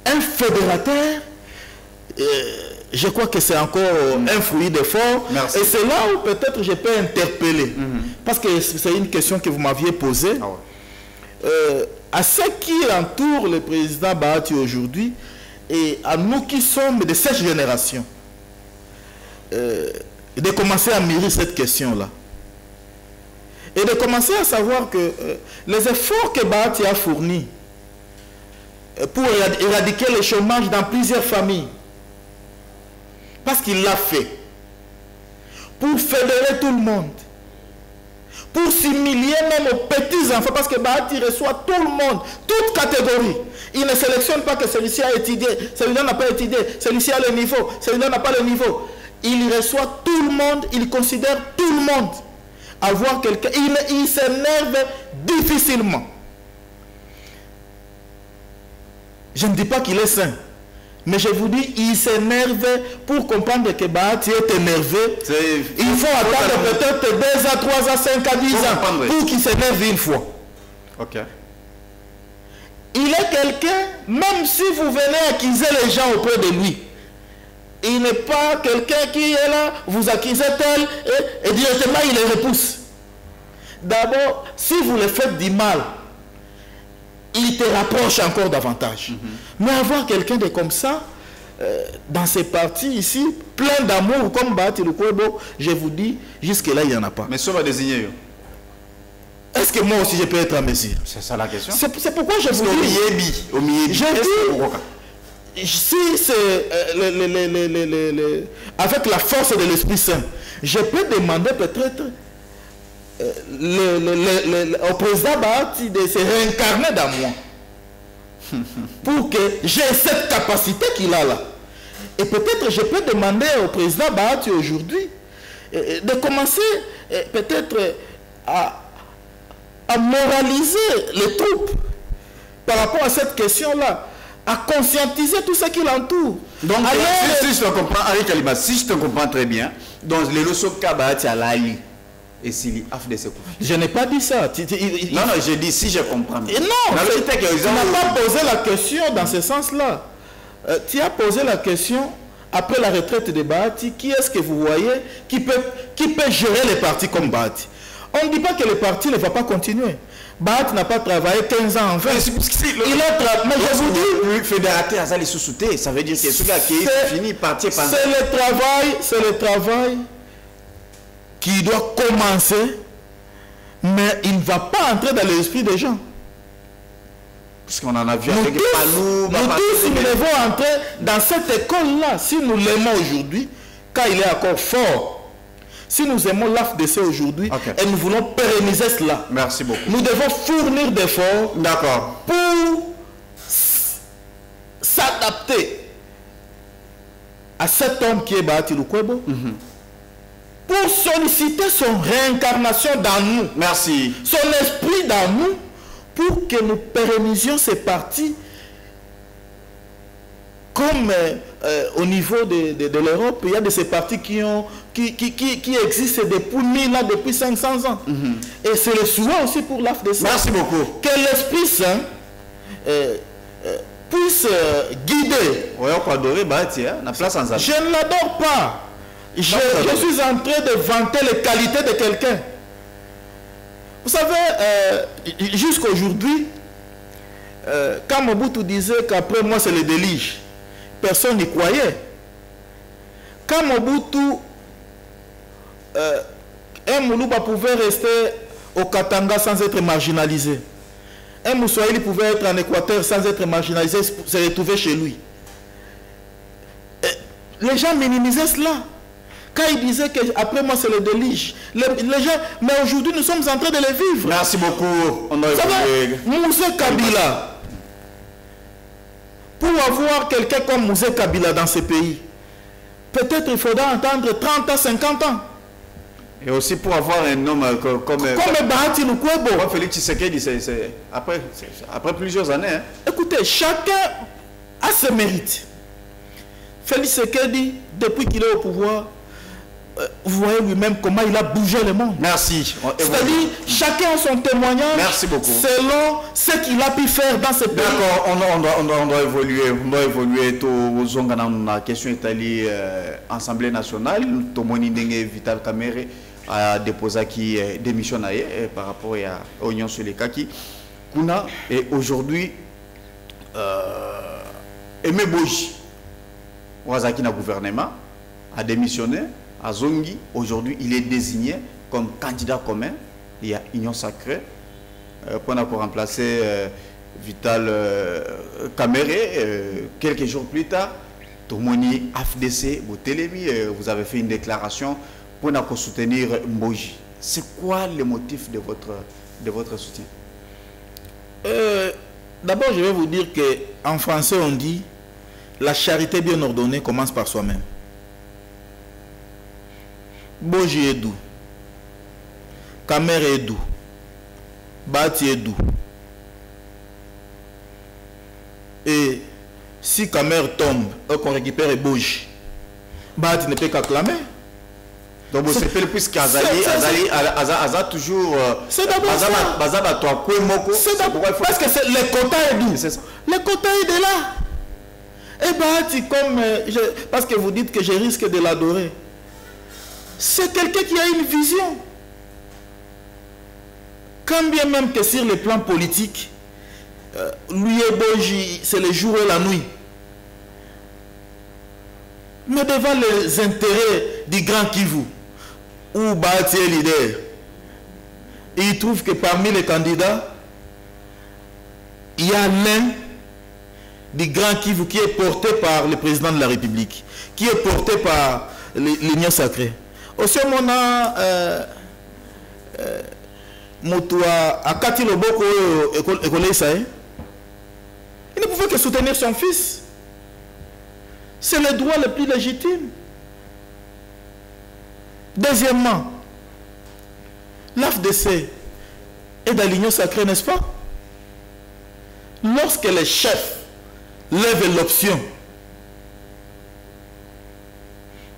un fédérateur, je crois que c'est encore un fruit d'effort. Et c'est là où peut-être je peux interpeller. Parce que c'est une question que vous m'aviez posée. À ceux qui entourent le président Bahati aujourd'hui, et à nous qui sommes de cette génération, de commencer à mûrir cette question-là. Et de commencer à savoir que les efforts que Bahati a fournis pour éradiquer le chômage dans plusieurs familles, parce qu'il l'a fait, pour fédérer tout le monde, pour s'humilier même aux petits-enfants, parce que Bahati reçoit tout le monde, toute catégorie. Il ne sélectionne pas que celui-ci a étudié, celui-là n'a pas étudié, celui-ci a le niveau, celui-là n'a pas le niveau. Il reçoit tout le monde, il considère tout le monde. Avoir quelqu'un, il s'énerve difficilement. Je ne dis pas qu'il est saint, Mais je vous dis, il s'énerve pour comprendre que Bahati est énervé. Il faut attendre peut-être 2 à 3 à 5 à 10 ans pour qu'il s'énerve une fois. Ok. Il est quelqu'un, même si vous venez accuser les gens auprès de lui, il n'est pas quelqu'un qui est là, vous accusez tel, et directement il les repousse. D'abord, si vous le faites du mal, il te rapproche encore davantage. Mais avoir quelqu'un de comme ça, dans ces partis ici, plein d'amour, comme Bahati Lukwebo, je vous dis, jusque-là, il n'y en a pas. Mais ça va désigner. Est-ce que moi aussi je peux être en mesure? C'est ça la question. C'est pourquoi je vous dis... Je dis, si c'est avec la force de l'Esprit Saint, je peux demander peut-être au président Bahati de se réincarner dans moi pour que j'ai cette capacité qu'il a là. Et peut-être je peux demander au président Bahati aujourd'hui de commencer peut-être à moraliser les troupes par rapport à cette question-là, à conscientiser tout ce qui l'entoure. Donc, si je te comprends, Henri Kalima, si je te comprends très bien, donc les leçons que Bahati a l'ali et s'il a fait ses coups. Je n'ai pas dit ça. Non, non, je dis si je comprends. Et non, tu n'as pas posé la question dans ce sens-là. Tu as posé la question après la retraite de Bahati, qui est-ce que vous voyez qui peut gérer les partis comme Bahati? On ne dit pas que le parti ne va pas continuer. Bahati n'a pas travaillé 15 ans en fait. Il a travaillé. Mais je vous dis, le fédérateur a les sous-soutés. Ça veut dire que ce gars qui est fini, parti par. C'est le travail qui doit commencer, mais il ne va pas entrer dans l'esprit des gens. Parce qu'on en a vu nous avec tous, nous devons entrer dans cette école-là. Si nous l'aimons aujourd'hui, car il est encore fort. Si nous aimons l'AFDC aujourd'hui, et nous voulons pérenniser cela, merci beaucoup. Nous devons fournir d'efforts pour s'adapter à cet homme qui est Bahati Lukwebo, pour solliciter son réincarnation dans nous. Merci. Son esprit dans nous, pour que nous pérennisions ces partis comme au niveau de l'Europe, il y a de ces partis qui existent depuis 1000 ans, depuis 500 ans. Et c'est le souhait aussi pour l'AFDC. Merci beaucoup. Que l'Esprit Saint puisse guider. Je ne l'adore pas. Je suis en train de vanter les qualités de quelqu'un. Vous savez, jusqu'aujourd'hui, quand Mobutu disait qu'après moi c'est le déluge, personne n'y croyait. Quand Mobutu, un Moulouba pouvait rester au Katanga sans être marginalisé. Un Moussoaïli pouvait être en Équateur sans être marginalisé, se retrouver chez lui. Les gens minimisaient cela. Quand ils disaient qu'après moi c'est le déluge, les gens, mais aujourd'hui nous sommes en train de les vivre. Merci beaucoup. Moussé Kabila, pour avoir quelqu'un comme Moussé Kabila dans ce pays, peut-être il faudra attendre 30 à 50 ans. Et aussi pour avoir un homme comme Bahati Lukwebo. Félix Tshisekedi, c'est après plusieurs années. Hein. Écoutez, chacun a ses mérites. Félix Tshisekedi, depuis qu'il est au pouvoir, vous voyez lui-même comment il a bougé le monde. Merci. C'est-à-dire, chacun a son témoignage. Merci beaucoup. Selon ce qu'il a pu faire dans ce pays. D'accord, on doit évoluer. On doit évoluer. La question est allée Assemblée nationale. Tomoni Ndenge Vital Kamerhe a déposé qui démissionne par rapport à l'Union sur les Kaki. Kuna et aujourd'hui Aimé Boji, Wazaki na gouvernement, a démissionné. À Zongi, aujourd'hui, il est désigné comme candidat commun. Il y a Union Sacrée pour remplacer Vital Kamerhe. Quelques jours plus tard, Tomoni AFDC, vous avez fait une déclaration pour soutenir Mboji. C'est quoi le motif de votre soutien? D'abord, je vais vous dire qu'en français, on dit la charité bien ordonnée commence par soi-même. Boji est doux, Kamerhe est doux, Bahati est doux. Et si Kamer tombe, qu'on récupère Ebouji, bah tu ne peux qu'acclamer. Donc c'est fait puisque Azali toujours c'est d'abord ça. C'est d'abord parce que le quota est d'où? Le quota est de là. Et bah comme parce que vous dites que je risque de l'adorer. C'est quelqu'un qui a une vision. Quand bien même que sur le plan politique, lui et Boji, c'est le jour et la nuit. Mais devant les intérêts du Grand Kivu, où Bahati est leader, il trouve que parmi les candidats, il y a l'un du Grand Kivu qui est porté par le président de la République, qui est porté par l'Union sacrée. Aussi, on a Moutoua Akati Loboko Ekoleïsaï. Il ne pouvait que soutenir son fils. C'est le droit le plus légitime. Deuxièmement, l'AFDC est dans l'Union sacrée, n'est-ce pas? Lorsque les chefs lèvent l'option,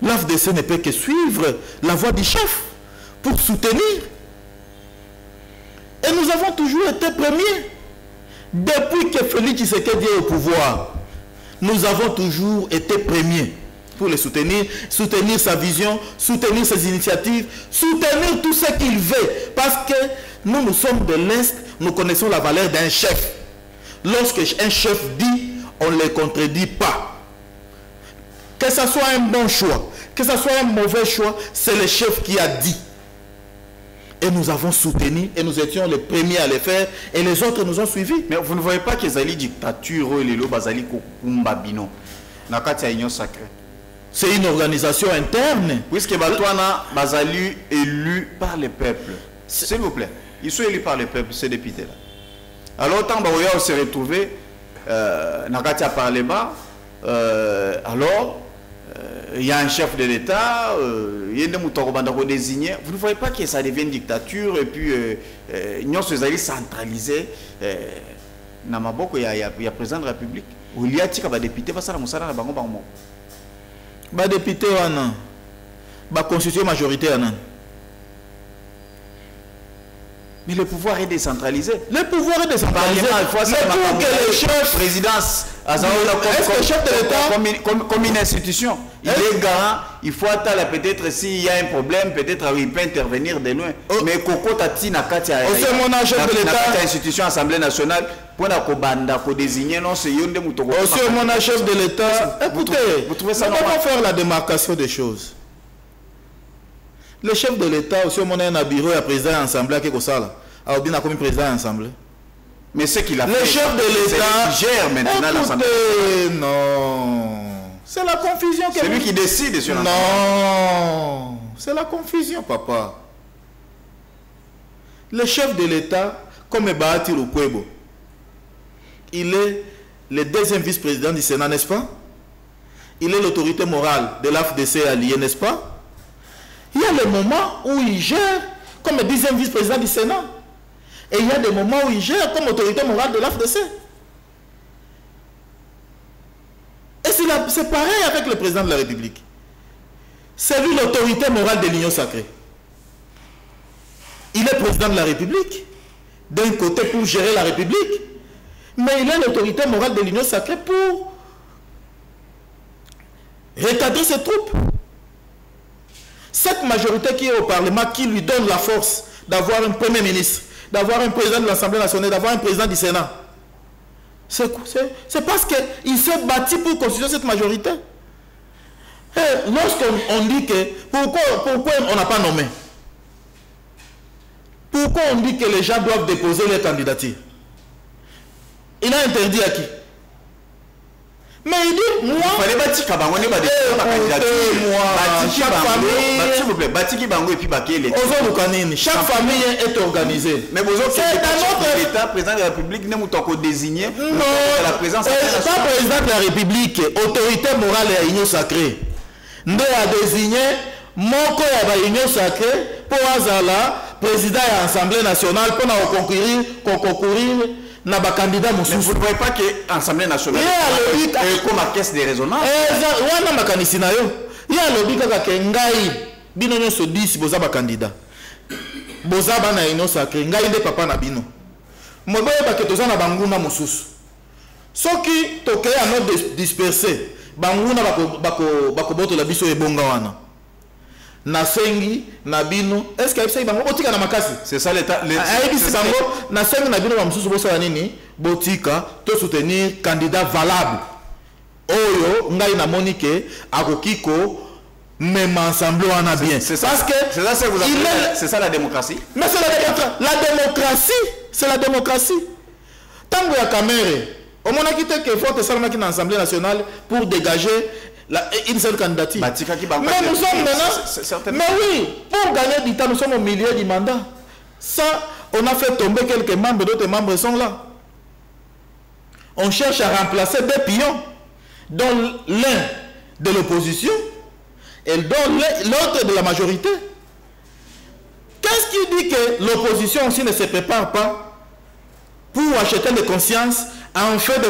l'AFDC ne peut que suivre la voie du chef pour soutenir. Et nous avons toujours été premiers. Depuis que Félix Tshisekedi est au pouvoir, nous avons toujours été premiers pour le soutenir, soutenir sa vision, soutenir ses initiatives, soutenir tout ce qu'il veut. Parce que nous sommes de l'Est, nous connaissons la valeur d'un chef. Lorsque un chef dit, on ne le contredit pas. Que ce soit un bon choix, que ce soit un mauvais choix, c'est le chef qui a dit. Et nous avons soutenu, et nous étions les premiers à le faire, et les autres nous ont suivis. Mais vous ne voyez pas que les dictatures, les lots, Bazali Kokumbabino, Nakati a Union sacrée. C'est une organisation interne. Puisque Batouana, Bazali élu par le peuple. S'il vous plaît, ils sont élus par le peuple, ces députés-là. Alors, tant qu'on s'est retrouvé, Nakati a parlé bas, alors, il y a un chef de l'État, il y a des désigné. Vous ne voyez pas que ça devient une dictature et puis l'Union socialiste centralisée. Il y a président de la République. Il y a des députés qui sont les députés, la constitution majorité. Mais le pouvoir est décentralisé. Le pouvoir est décentralisé. Mais pour que le chef présidence, comme une institution, il est garant, il faut attendre peut-être s'il y a un problème, peut-être il peut intervenir de loin. Mais Koko Tati Nakati a institution Assemblée nationale pour désigner non c'est Yonde Moutoko. Aussi mon chef de l'État. Écoutez, vous trouvez ça normal? Faire la démarcation des choses. Le chef de l'État, aussi, on a un bureau et un président de l'Assemblée qui est ça. Alors, bien, comme président de l'Assemblée. Mais ce qu'il a fait, le chef de l'État gère maintenant l'Assemblée. Non. C'est la confusion. C'est lui qui décide sur l'Assemblée. Non. C'est la confusion, papa. Le chef de l'État, comme Bahati Lukwebo, il est le deuxième vice-président du Sénat, n'est-ce pas? Il est l'autorité morale de l'AFDC alliée, n'est-ce pas? Il y a le moment où il gère comme le 10e vice-président du Sénat. Et il y a des moments où il gère comme autorité morale de l'AFDC. Et c'est pareil avec le président de la République. C'est lui l'autorité morale de l'Union sacrée. Il est président de la République, d'un côté pour gérer la République, mais il est l'autorité morale de l'Union sacrée pour recadrer ses troupes. Cette majorité qui est au Parlement, qui lui donne la force d'avoir un Premier ministre, d'avoir un président de l'Assemblée nationale, d'avoir un président du Sénat, c'est parce qu'il s'est battu pour constituer cette majorité. Lorsqu'on dit que... Pourquoi on n'a pas nommé? Pourquoi on dit que les gens doivent déposer leur candidature? Il a interdit à qui? Mais il dit, moi... Il fallait bâtir Kabango, il fallait chaque famille est organisée. Mais vous autres, l'État, président de la République, nous avons désigné la présence. Pas président de la République, autorité morale et union sacrée. Nous avons désigné mon corps à l'union sacrée pour Azala, président de l'Assemblée nationale, pour concourir na ba candidat Mais mosusu. vous ne voyez pas que l'Assemblée nationale est comme la caisse de résonance. Wana makanisi na yo. Ya lobi kaka ke ngai bino nyonso 10 boza ba candidat. Boza bana ino sacré ngai nde papa na bino. Moboye ba ke toza na banguna mosusu. Soki toke ya no disperser banguna bako boto la biso ebonga wana. Na sengi na bino est-ce que ebisa bango botika na makasi? C'est ça l'état na sengi na bino ba mosusu bosa nini botika to soutenir candidat valable. Oyo ngai na monike akokiko même ensemble on a bien. C'est ça, parce que c'est ça la démocratie. Mais c'est la démocratie, c'est la démocratie. Tant que la caméra, on a quitté que faut que ça dans l'Assemblée nationale pour dégager une seule candidature. Mais nous sommes maintenant, mais oui, pour gagner du temps, nous sommes au milieu du mandat. Ça, on a fait tomber quelques membres, d'autres membres sont là. On cherche à remplacer des pions, dont l'un de l'opposition et l'autre de la majorité. Qu'est-ce qui dit que l'opposition aussi ne se prépare pas pour acheter des consciences en fait de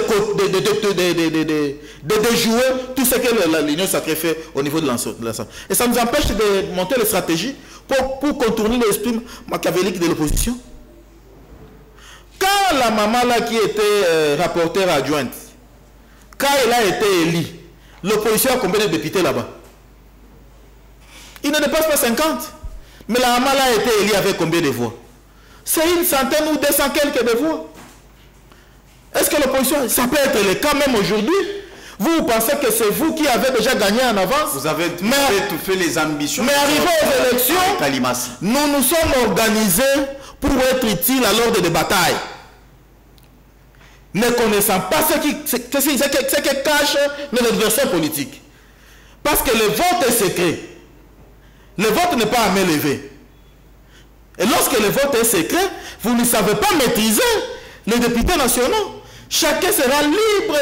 jouer tout ce que l'Union sacrée fait au niveau de l'ensemble. Et ça nous empêche de monter les stratégies pour contourner l'esprit machiavélique de l'opposition. Quand la maman là qui était rapporteure adjointe, quand elle a été élue, l'opposition a combien de députés là-bas? Il ne dépasse pas 50. Mais la maman là a été élue avec combien de voix? C'est une centaine ou 200 quelques de voix. Est-ce que l'opposition, ça peut être le cas même aujourd'hui? Vous pensez que c'est vous qui avez déjà gagné en avance? Vous avez tout fait les ambitions. Mais arrivé aux élections, nous nous sommes organisés pour être utiles à l'ordre des batailles. Ne connaissant pas ce que cache nos adversaires politiques. Parce que le vote est secret. Le vote n'est pas à main levée. Et lorsque le vote est secret, vous ne savez pas maîtriser les députés nationaux. Chacun sera libre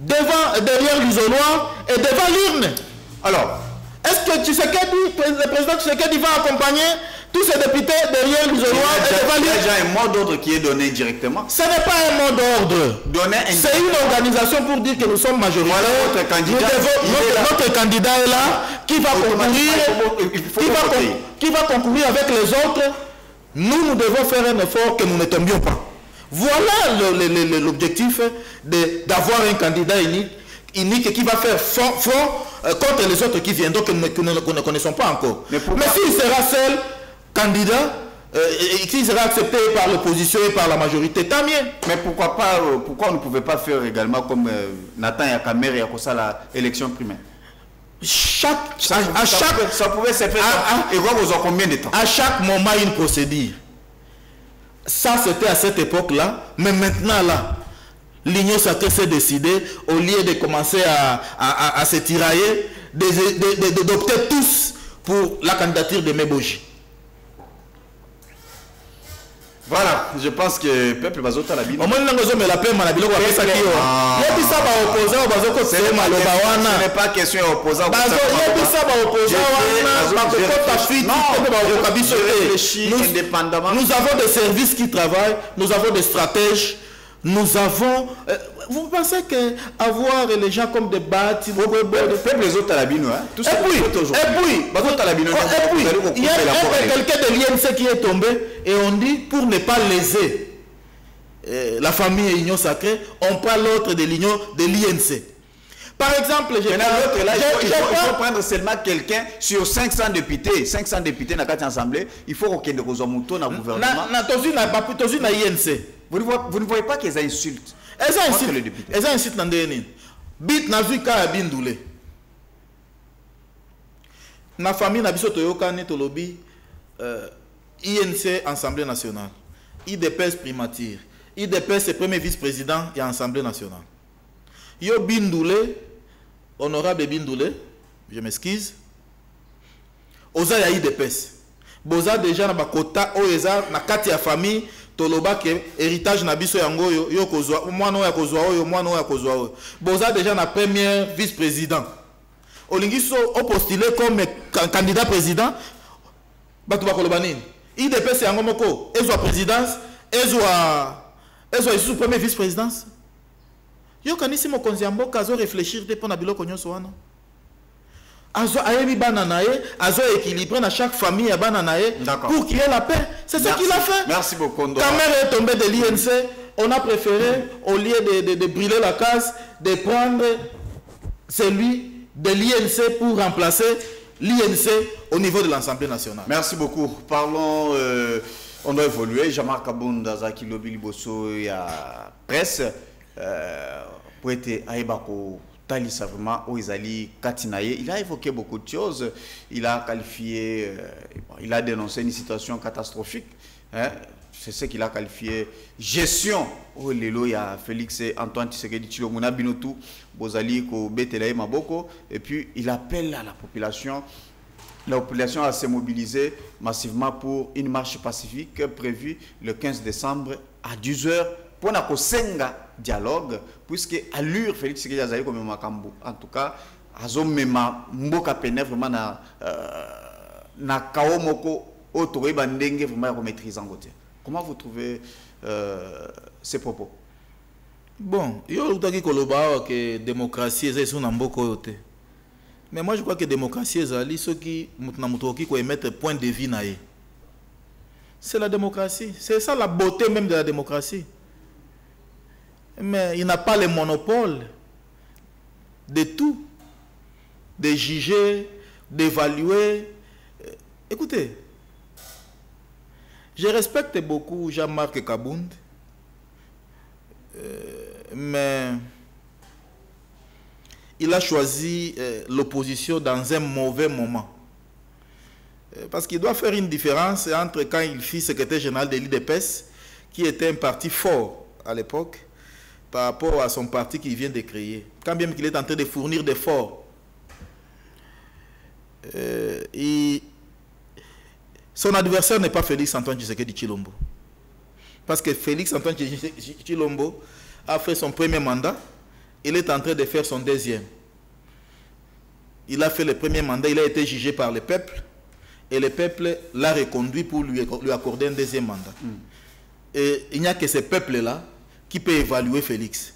derrière l'isoloir et devant l'urne. Alors, est-ce que le président Tshisekedi va accompagner tous ces députés derrière l'isoloir et devant l'urne? Il y a déjà un mot d'ordre qui est donné directement. Ce n'est pas un mot d'ordre. C'est une organisation pour dire que nous sommes majoritaires. Voilà, notre candidat est là, qui va concourir avec les autres. Nous devons faire un effort que nous ne tombions pas. Voilà l'objectif d'avoir un candidat unique qui va faire front contre les autres qui viennent, donc que nous ne connaissons pas encore. Mais s'il sera seul candidat, qui sera accepté par l'opposition et par la majorité, tant mieux. Mais pourquoi on ne pouvait pas faire également comme Nathan Yakamer et Akosala l'élection primaire? Ça pouvait se faire. Et vous avez combien de temps? À chaque moment, une procédure. Ça, c'était à cette époque-là. Mais maintenant, là, l'Union sacrée s'est décidée, au lieu de commencer à se tirailler, d'opter tous pour la candidature de Meboji. Voilà, je pense que le peuple va sauter à la Bible. Ce n'est pas question opposant. Nous avons des services qui travaillent, nous avons des stratèges, nous avons... Vous pensez qu'avoir les gens comme des bâtis... Les autres à la Bible, hein? Et puis, il y a quelqu'un de l'INC qui est tombé et on dit pour ne pas léser la famille et l'Union sacrée, on prend l'autre de l'Union de l'INC. Par exemple, il faut prendre seulement quelqu'un sur 500 députés. 500 députés dans la Assemblée, il faut qu'il y ait des gouvernements dans le gouvernement. Vous ne voyez pas qu'ils insultent. Elles insultent dans des lignes. Bit na vu ka bindoulé. Na famille na biso toyoka ni tolobi INC Assemblée nationale. IDPS primature. IDPS premier vice-président et Assemblée nationale. Yo bindoulé, honorable bindoulé, je m'excuse. Oza ya IDPS. Boza déjà na bakota oeza na kati ya famille. Toloba ke héritage na biso yango yo kozwa mwana oya kozwa oyo mwana oya kozwa oyo boza déjà na premier vice-président olingiso o postulé comme candidat président batu bakoloba nini IDPS yango moko ezwa présidence Ezwa sous premier vice-présidence. Yo kanisi mo konziambo kazo réfléchir te pona biloko nyonso wana. Azo ayebi bana nae, azo équilibré na chaque famille ya bana nae pour qu'il y ait la paix. C'est ce qu'il a fait. Merci beaucoup. Ta mère est tombée de l'INC, on a préféré au lieu de brûler la case, de prendre celui de l'INC pour remplacer l'INC au niveau de l'Assemblée nationale. Merci beaucoup. Parlons, on doit évoluer. Jean-Marc Kabunda, Zaki Lobi Liboso, il y a presse. Pour être Aïbako Talisa vraiment au Izali Katinaye, il a évoqué beaucoup de choses. Il a qualifié, il a dénoncé une situation catastrophique. Hein? C'est ce qu'il a qualifié gestion. Oh lelo ya Félix Antoine Tshisekedi Tshilombo na binotu bozali ko betelaye maboko, et puis il appelle à la population à se mobiliser massivement pour une marche pacifique prévue le 15 décembre à 10h pour un dialogue, puisque allure Félix Tshisekedi azali comme makambo. En tout cas, azomema mboka pene vraiment na kaomoko otoye bandenge vraiment ya maîtrise en côté. Comment vous trouvez ces propos? Bon, yo utaki koloba que démocratie est sur mboko yote. Mais moi je crois que démocratie ezali ceux qui mutna mutoki ko émettre point de vue naé. C'est la démocratie, c'est ça la beauté même de la démocratie. Mais il n'a pas le monopole de tout, de juger, d'évaluer. Écoutez, je respecte beaucoup Jean-Marc Kabunda, mais il a choisi l'opposition dans un mauvais moment. Parce qu'il doit faire une différence entre quand il fut secrétaire général de l'IDPS, qui était un parti fort à l'époque, par rapport à son parti qu'il vient de créer. Quand bien qu'il est en train de fournir d'efforts, son adversaire n'est pas Félix Antoine Tshisekedi Tshilombo. Parce que Félix Antoine Tshilombo a fait son premier mandat, il est en train de faire son deuxième. Il a fait le premier mandat, il a été jugé par le peuple, et le peuple l'a reconduit pour lui accorder un deuxième mandat. Et il n'y a que ce peuple-là qui peut évaluer Félix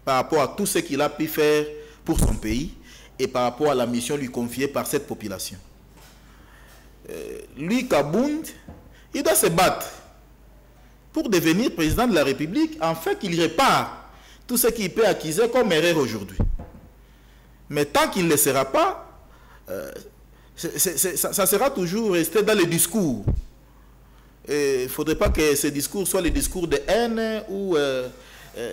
par rapport à tout ce qu'il a pu faire pour son pays et par rapport à la mission lui confiée par cette population. Lui, Kabunda, il doit se battre pour devenir président de la République, afin qu'il répare tout ce qu'il peut accuser comme erreur aujourd'hui. Mais tant qu'il ne le sera pas, ça sera toujours resté dans les discours. Il ne faudrait pas que ces discours soient les discours de haine ou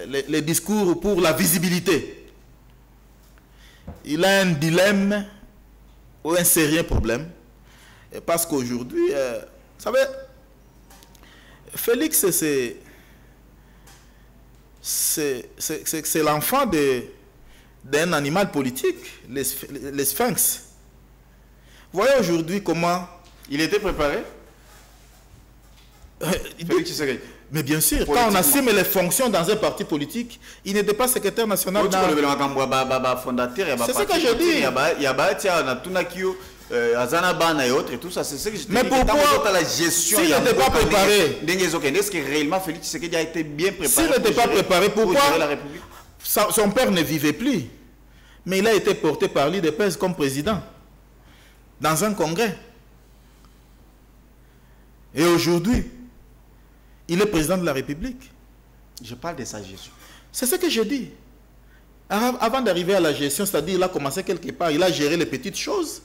les discours pour la visibilité. Il a un dilemme ou un sérieux problème. Parce qu'aujourd'hui, vous savez, Félix, c'est l'enfant d'un animal politique, les sphinx. Vous voyez aujourd'hui comment... Il était préparé? Mais bien sûr, quand on assume les fonctions dans un parti politique, il n'était pas secrétaire national. C'est ce que je dis. Mais pourquoi la gestion s'il n'était pas préparé? Est-ce que réellement Félix Tshisekedi a été bien préparé? S'il n'était pas préparé, pourquoi son père ne vivait plus? Mais il a été porté par l'IDPS comme président dans un congrès. Et aujourd'hui, il est président de la République. Je parle de sa gestion. C'est ce que je dis. Avant d'arriver à la gestion, c'est-à-dire il a commencé quelque part, il a géré les petites choses.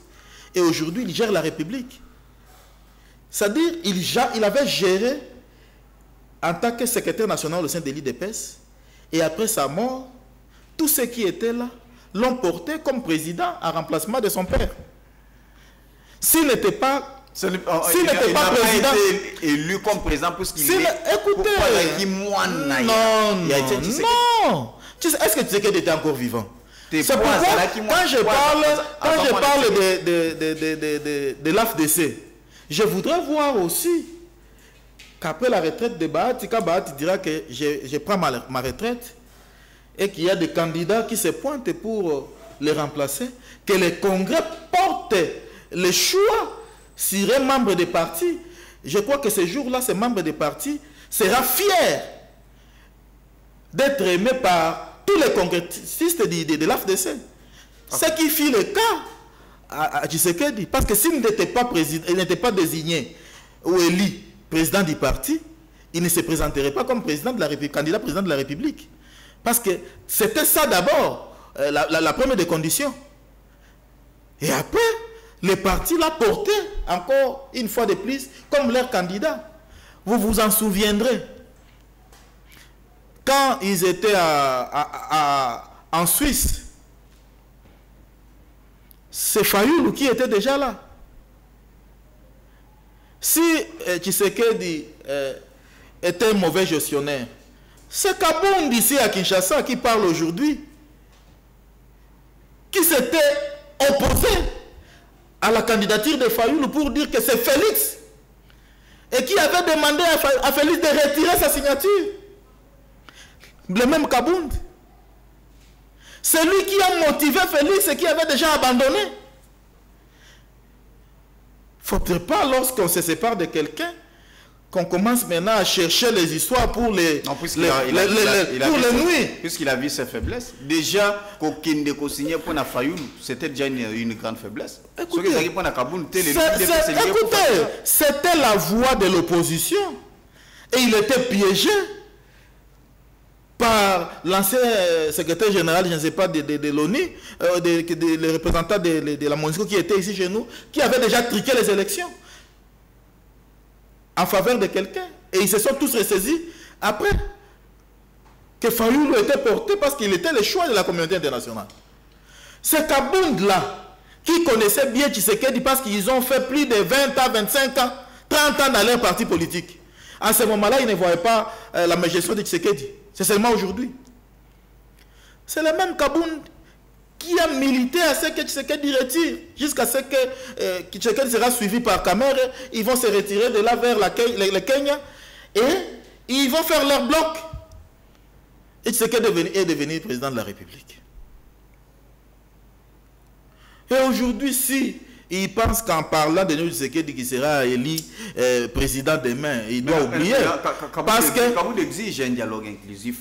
Et aujourd'hui, il gère la République. C'est-à-dire il avait géré en tant que secrétaire national au sein de l'IDPS. Et après sa mort, tous ceux qui étaient là l'ont porté comme président en remplacement de son père. S'il n'était pas... S'il n'était pas président, élu comme président puisqu'il est... Écoutez, non. Est-ce que Tshisekedi était encore vivant? C'est pourquoi quand je parle de l'AFDC, je voudrais voir aussi qu'après la retraite de Bahati, quand Bahati dira que je prends ma retraite et qu'il y a des candidats qui se pointent pour les remplacer, que le Congrès porte le choix sur un membre des partis. Je crois que ces jours-là, ces membres des partis sera fier d'être aimé par tous les congressistes de l'AFDC. Ce qui fit le cas à Tshisekedi. Parce que s'il n'était pas désigné ou élu président du parti, il ne se présenterait pas comme président de la République, candidat président de la République. Parce que c'était ça d'abord, la première des conditions. Et après, le parti l'a porté encore une fois de plus comme leur candidat. Vous vous en souviendrez. Quand ils étaient en Suisse, c'est Fayoulou qui était déjà là. Si Tshisekedi était un mauvais gestionnaire, c'est Kabound ici à Kinshasa qui parle aujourd'hui, qui s'était opposé à la candidature de Fayoulou pour dire que c'est Félix et qui avait demandé à Félix de retirer sa signature. Le même Kabound. C'est lui qui a motivé Félix et qui avait déjà abandonné. Il ne faudrait pas, lorsqu'on se sépare de quelqu'un, qu'on commence maintenant à chercher les histoires pour les nuits. Puisqu'il a vu ses faiblesses. Déjà, qu'on signé pour la Fayoulou, c'était déjà une grande faiblesse. Écoutez, c'était la voix de l'opposition. Et il était piégé par l'ancien secrétaire général, je ne sais pas, de l'ONU, les représentants de la MONUSCO qui étaient ici chez nous, qui avaient déjà triqué les élections en faveur de quelqu'un. Et ils se sont tous ressaisis après que Fayoulou était porté parce qu'il était le choix de la communauté internationale. C'est Kabound là qui connaissait bien Tshisekedi parce qu'ils ont fait plus de 20 ans, 25 ans, 30 ans dans leur parti politique. À ce moment-là, ils ne voyaient pas la gestion de Tshisekedi. C'est seulement aujourd'hui. C'est le même Kabound qui a milité à ce que Tshisekedi retire, jusqu'à ce que Tshisekedi sera suivi par Kamere. Ils vont se retirer de là vers le Kenya et ils vont faire leur bloc. Et Tshisekedi est devenu président de la République. Et aujourd'hui, si il pense qu'en parlant de nous, Tshisekedi qui sera élu président demain, il doit oublier. Parce que Kabound exige un dialogue inclusif.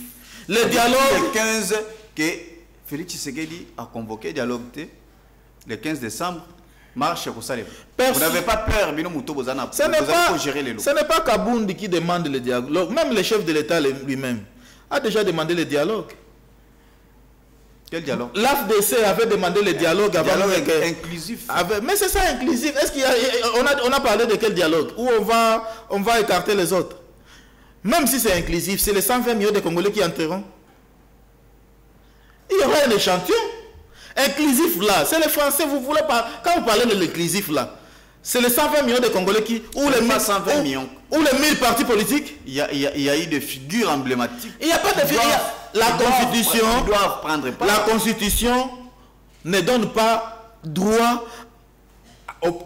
Le dialogue... Le 15 que Félix Tshisekedi a convoqué dialogue le 15 décembre, marche pour ça. Vous n'avez pas peur, ce n'est pas Kabound qui demande le dialogue. Même le chef de l'État lui-même a déjà demandé le dialogue. Quel dialogue? L'AFDC avait demandé le dialogue avant. Dialogue inclusif. Mais c'est ça, inclusif. Est-ce qu'il y a, on a parlé de quel dialogue? Où on va écarter les autres? Même si c'est inclusif, c'est les 120 millions de Congolais qui entreront. Il y aura un échantillon. Inclusif là, c'est les Français, vous voulez pas. Quand vous parlez de l'inclusif là, c'est les 120 millions de Congolais qui. Ou les 120 millions. Ou les 1000 partis politiques. Il y a eu des figures emblématiques. Il n'y a pas de figures. La Constitution ne donne pas droit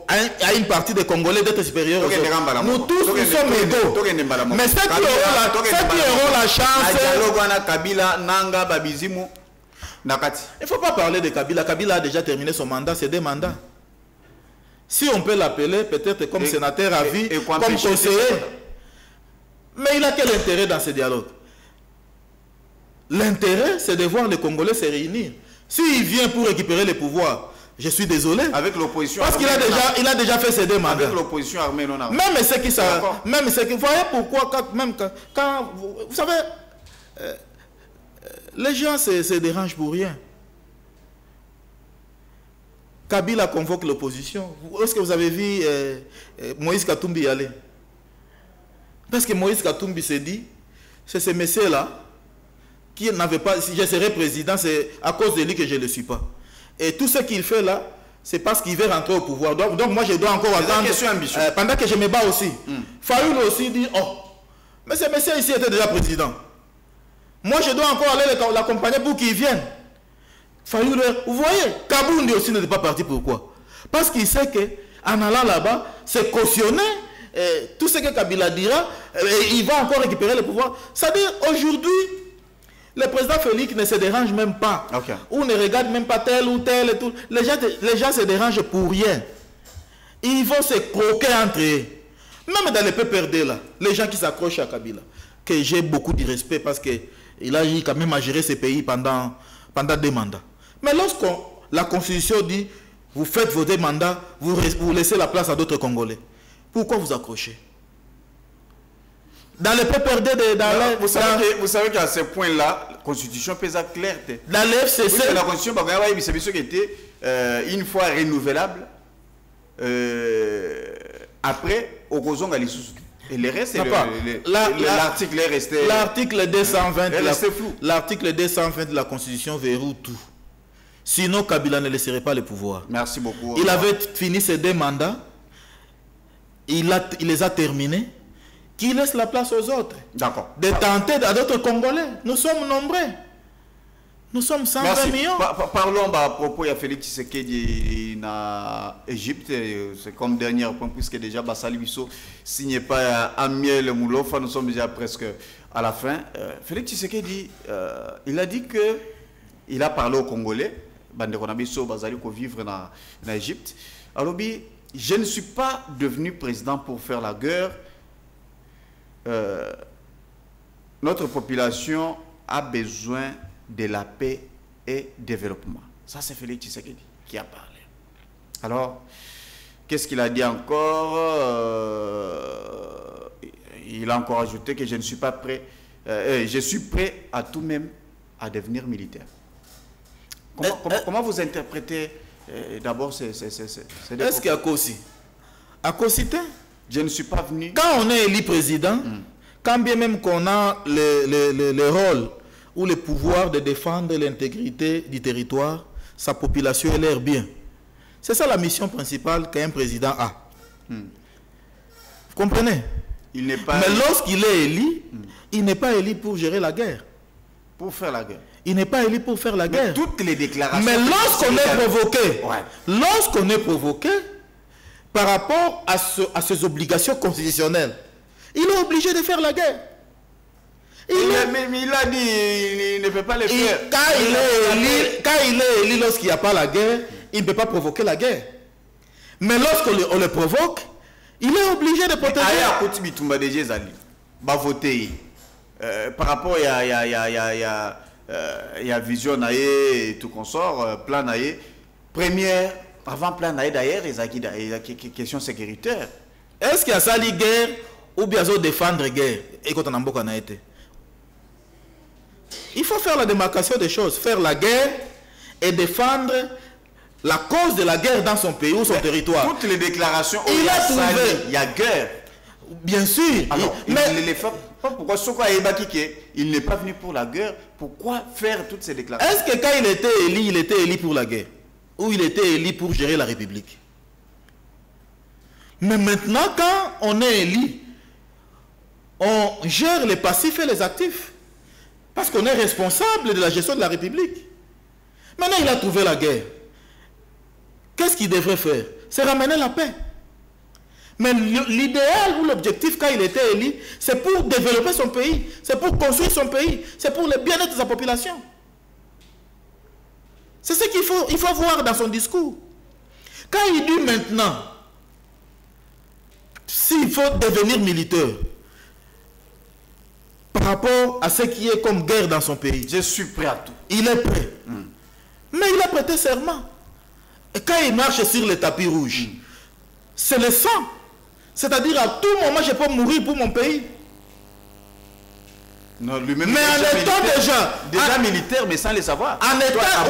à une partie des Congolais d'être supérieurs aux autres. Nous tous, nous sommes égaux. Mais ceux qui auront la chance... Il ne faut pas parler de Kabila. Kabila a déjà terminé son mandat, c'est 2 mandats. Si on peut l'appeler, peut-être comme sénateur à vie, comme conseiller. Mais il a quel intérêt dans ce dialogue? L'intérêt, c'est de voir les Congolais se réunir. S'il vient pour récupérer le pouvoir, je suis désolé. Avec l'opposition. Parce qu'il a déjà fait ses 2 mandats. Avec l'opposition armée non armée. Même ceux qui vous voyez pourquoi, quand vous savez, les gens se dérangent pour rien. Kabila convoque l'opposition. Est-ce que vous avez vu Moïse Katumbi y aller? Parce que Moïse Katumbi s'est dit, c'est ce monsieur-là qui n'avait pas, si je serais président, c'est à cause de lui que je ne le suis pas. Et tout ce qu'il fait là, c'est parce qu'il veut rentrer au pouvoir. Donc moi, je dois encore attendre, pendant que je me bats aussi. Fayoulou aussi dit, oh, mais ce monsieur ici était déjà président. Moi, je dois encore aller l'accompagner pour qu'il vienne. Fayoulou, vous voyez, Kabound aussi n'était pas parti. Pourquoi? Parce qu'il sait qu'en allant là-bas, c'est cautionner tout ce que Kabila dira, et il va encore récupérer le pouvoir. C'est-à-dire, aujourd'hui, le président Félix ne se dérange même pas. Okay. Ou ne regarde même pas tel ou tel et tout. Les gens se dérangent pour rien. Ils vont se croquer entre eux. Même dans les PPRD là, les gens qui s'accrochent à Kabila. que j'ai beaucoup de respect parce qu'il a eu quand même à gérer ce pays pendant 2 mandats. Mais lorsque la Constitution dit, vous faites vos 2 mandats, vous laissez la place à d'autres Congolais, pourquoi vous accrochez? Dans le PPRD, vous savez qu'à ce point-là, la Constitution pèse claire. Dans le FCC, oui, la Constitution, c'est ce qui était une fois renouvelable. Après, au Gozon, et le reste, l'article est resté. L'article 220, l'article 220 de la Constitution verrouille tout. Sinon, Kabila ne laisserait pas le pouvoir. Merci beaucoup. Il avait fini ses 2 mandats. Il les a terminés. Qui laisse la place aux autres. D'accord. De tenter à d'autres Congolais. Nous sommes nombreux. Nous sommes 120 millions. Parlons à propos de Félix Tshisekedi en Égypte. C'est comme dernier point, puisque déjà Bassali Bisso signé pas Amiel Moulofa. Nous sommes déjà presque à la fin. Félix Tshisekedi, il a dit que il a parlé aux Congolais. Bandeko Bisso Basali ko vivre en Égypte. Alors, je ne suis pas devenu président pour faire la guerre. Notre population a besoin de la paix et développement. Ça, c'est Félix Tshisekedi qui a parlé. Alors, qu'est-ce qu'il a dit encore? Il a encore ajouté que je ne suis pas prêt, je suis prêt à tout même à devenir militaire. Comment vous interprétez d'abord ces est-ce qu'il y a Kossi? À Kossité? Je ne suis pas venu. Quand on est élu président, quand bien même qu'on a le rôle ou le pouvoir de défendre l'intégrité du territoire, sa population elle l'air bien. C'est ça la mission principale qu'un président a. Vous comprenez? Il n'est pas. Mais lorsqu'il est élu, il n'est pas élu pour gérer la guerre. Pour faire la guerre. Il n'est pas élu pour faire la guerre. Toutes les déclarations. Mais lorsqu'on est provoqué, par rapport à ses obligations constitutionnelles, il est obligé de faire la guerre. Mais il a dit il ne peut pas le faire. Quand il est élu, lorsqu'il n'y a pas la guerre, il ne peut pas provoquer la guerre. Mais lorsqu'on le provoque, il est obligé de protéger. Par rapport il y a vision et tout consort, plan première. Avant plan d'ailleurs, il y a des questions sécuritaires. Est-ce qu'il y a ça la guerre ou bien défendre la guerre? Et quand on a été, il faut faire la démarcation des choses, faire la guerre et défendre la cause de la guerre dans son pays ou son territoire. Toutes les déclarations, il y a guerre. Bien sûr. Alors, pourquoi il n'est pas venu pour la guerre? Pourquoi faire toutes ces déclarations? Est-ce que quand il était élu pour la guerre? Ou il était élu pour gérer la République? Mais maintenant, quand on est élu, on gère les passifs et les actifs. Parce qu'on est responsable de la gestion de la République. Maintenant, il a trouvé la guerre. Qu'est-ce qu'il devrait faire? C'est ramener la paix. Mais l'idéal ou l'objectif quand il était élu, c'est pour développer son pays, c'est pour construire son pays, c'est pour le bien-être de sa population. C'est ce qu'il faut voir dans son discours. Quand il dit maintenant, s'il faut devenir militaire, par rapport à ce qui est comme guerre dans son pays, je suis prêt à tout. Il est prêt. Mais il a prêté serment. Et quand il marche sur le tapis rouge, c'est le sang. C'est-à-dire à tout moment, je peux mourir pour mon pays. Non, mais en étant déjà militaire, mais sans le savoir. En état,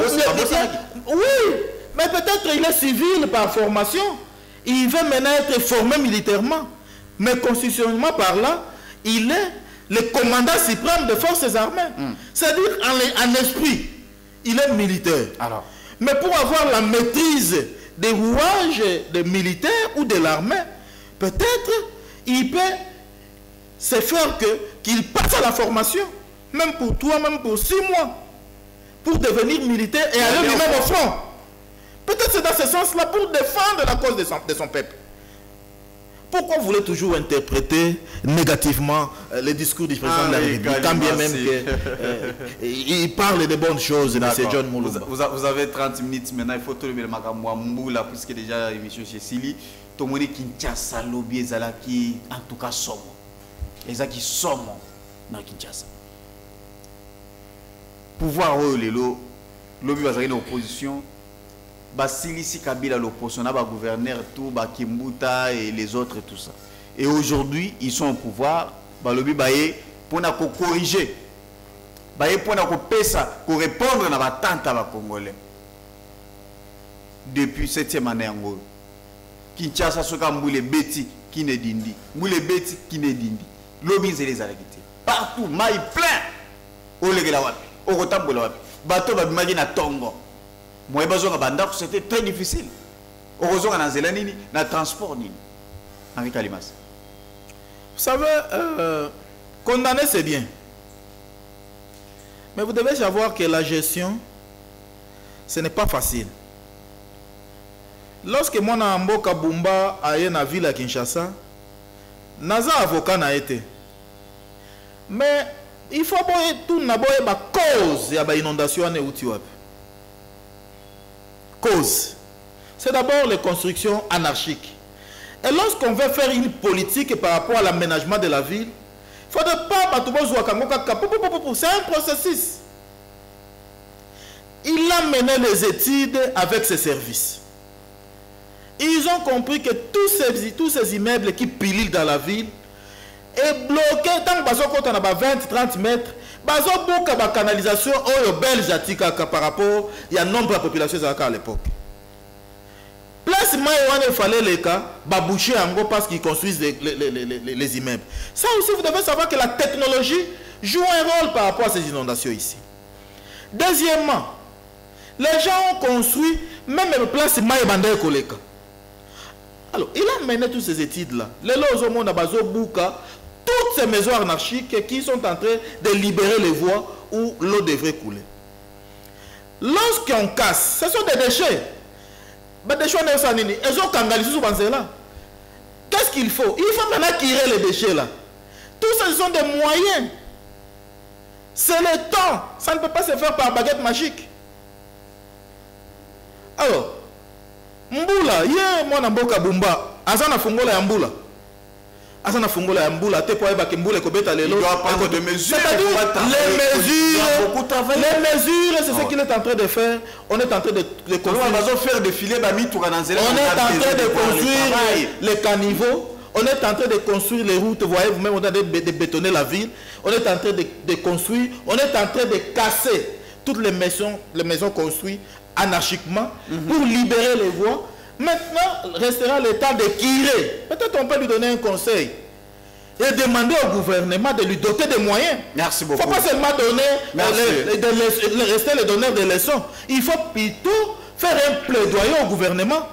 oui, mais peut-être il est civil par formation. Il veut maintenant être formé militairement. Mais constitutionnellement par là, il est le commandant suprême des forces armées. C'est-à-dire en esprit, il est militaire. Alors. Mais pour avoir la maîtrise des rouages des militaires ou de l'armée, peut-être il peut se faire qu'il passe à la formation, même pour 3, même pour 6 mois, pour devenir militaire et aller lui-même au front. Peut-être c'est dans ce sens-là pour défendre la cause de son peuple. Pourquoi vous voulez toujours interpréter négativement le discours du président de la République, quand bien même qu'il parle de bonnes choses, M. John Moulouba? Vous avez 30 minutes maintenant, il faut tout le Makamouamoula, puisque déjà l'émission chez Sili, tout le monde qui Kinshasa, Lobby, Zalaki, en tout cas, Somo. Et ça qui Somo. na Kinshasa. Pouvoir lelo lobi bazali na opposition basilisi Kabila l'opposition na ba gouverneur tout ba Kimbuta et les autres et tout ça. Et aujourd'hui, ils sont au pouvoir, ba lobi baye pour na ko corriger. Baye pour na ko pesa ko répondre na batante ba Congolais. Depuis 7e année en gros. Kinshasa soka mbule beti qui ne dindi. Mbule beti qui ne dindi. Lobi zele zalakité. Partout maille plein. Olegela wapi. Okotambola wapi. Bato ba bimagi na tongo. Moi bazonga bandako c'était très difficile. Orozonga na zela nini na transport nini. Henri Kalimas. Vous savez, condamner c'est bien. Mais vous devez savoir que la gestion, ce n'est pas facile. Lorsque moi na mboka Bumba aye na ville à Kinshasa, naza avocat na été. Mais il faut boye tout na boye ba cause ya ba inondation ane uti wapi. Cause. C'est d'abord les constructions anarchiques. Et lorsqu'on veut faire une politique par rapport à l'aménagement de la ville, il ne faudrait pas c'est un processus. Il a mené les études avec ses services. Ils ont compris que tous ces immeubles qui pilent dans la ville est bloqué tant que on a 20-30 mètres. Bazo beaucoup de canalisation au belge par rapport il y a nombre de populations à l'époque. Place il fallait les cas baboucher en gros parce qu'ils construisent les immeubles. Ça aussi vous devez savoir que la technologie joue un rôle par rapport à ces inondations ici. Deuxièmement, les gens ont construit même les places maïbandé koleka. Alors, il a mené toutes ces études-là. Les lots au monde à Bazo Bouka, toutes ces maisons anarchiques qui sont en train de libérer les voies où l'eau devrait couler. Lorsqu'on casse, ce sont des déchets. Mais des déchets, ils ont kangalisé sous là. Qu'est-ce qu'il faut? Il faut maintenant tirer les déchets là. Tout ça, ce sont des moyens. C'est le temps. Ça ne peut pas se faire par baguette magique. Alors, Mbula, ye mwana mboka Bumba, azana fungola ya Mbula. Azana fungola ya Mbula, te po eba ke Mbula kobeta lelo. Il doit prendre des mesures. Les mesures, c'est ce qu'il est en train de faire. On est en train de construire. On va faire défiler Bami Tourananzela. On est en train de construire les caniveaux. On est en train de construire les routes. Vous voyez, vous-même, on est en train de bétonner la ville. On est en train de construire. On est en train de casser toutes les maisons construites anarchiquement pour libérer les voies. Maintenant, restera le temps de tirer. Peut-être on peut lui donner un conseil et demander au gouvernement de lui doter de moyens. Merci beaucoup. Il ne faut pas seulement donner, rester le donneur de leçons. Il faut plutôt faire un plaidoyer au gouvernement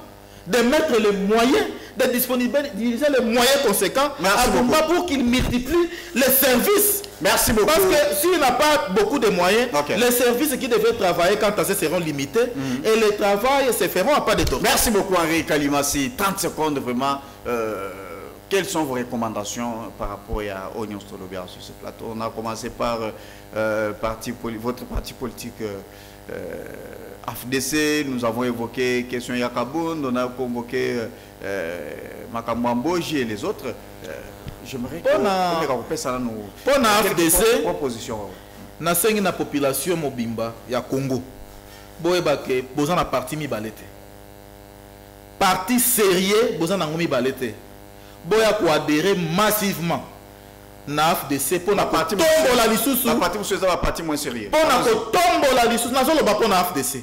de mettre les moyens, de disponibiliser les moyens conséquents à Bumba pour qu'il multiplie les services. Merci beaucoup. Parce que s'il n'a pas beaucoup de moyens, les services qui devaient travailler quant à ça seront limités et les travails se feront à pas de temps. Merci beaucoup Henri Kalimasi. 30 secondes vraiment. Quelles sont vos recommandations par rapport à Oignon Stolobia sur ce plateau? On a commencé par votre parti politique AFDC. Nous avons évoqué question Yakabound. On a convoqué Makamwamboji et les autres. J'aimerais que ça nous pour la AFDC proposition na sengi na population mobimba ya Congo boyeba ke boza na parti mibalete parti sérieux boza na ngomi balete boya ko adhérer massivement na AFDC pour na parti tombola lisusu la parti vous la parti moins sérieux pour na ko tombola lisusu na zolo ba pour na AFDC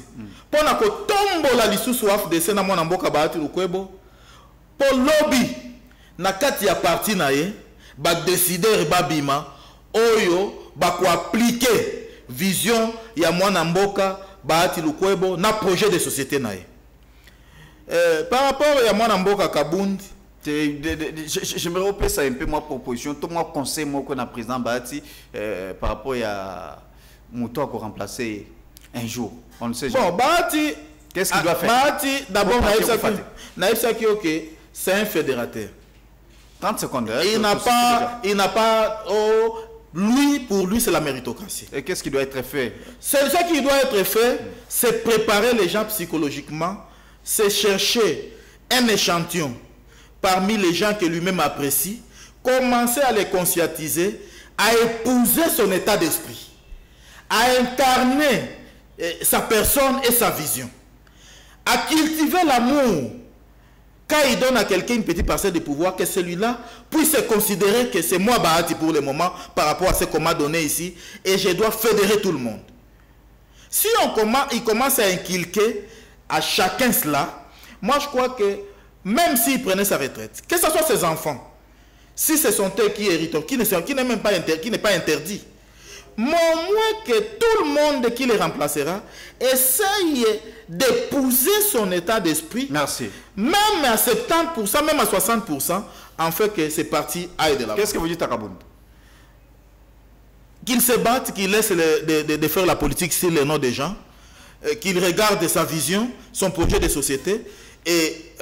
pour na ko tombola lisusu AFDC na mwana mboka baati lukwebo pour lobby na kati ya parti na ye ba décider babima oyo ba ko appliquer vision ya mwana mboka baati lukwebo na projet de société na ye par rapport ya mwana mboka Kabundi j'aimerais repasser ça un peu ma proposition tout moi conseil moi qu'on a président Baati par rapport à Mouto à remplacer un jour on ne sait jamais. Bon Baati qu'est-ce qu'il doit faire? Baati d'abord naïfsa ki OK c'est un fédérateur. 30 secondes. Il n'a pas lui, pour lui, c'est la méritocratie. Et qu'est-ce qui doit être fait? Ce qui doit être fait, c'est préparer les gens psychologiquement, c'est chercher un échantillon parmi les gens que lui-même apprécie, commencer à les conscientiser, à épouser son état d'esprit, à incarner sa personne et sa vision, à cultiver l'amour. Quand il donne à quelqu'un une petite parcelle de pouvoir, que celui-là puisse considérer que c'est moi Bahati pour le moment par rapport à ce qu'on m'a donné ici et je dois fédérer tout le monde. Si il commence à inculquer à chacun cela, moi je crois que même s'il prenait sa retraite, que ce soit ses enfants, si ce sont eux qui héritent, qui n'est même pas interdit, mais au moins que tout le monde qui les remplacera essaye d'épouser son état d'esprit. Merci. Même à 70%, même à 60%, en fait que ces partis aillent de l'avant. Qu'est-ce que vous dites à Kabound? Qu'il se batte, qu'il laisse de faire la politique sur le nom des gens, qu'il regarde sa vision, son projet de société et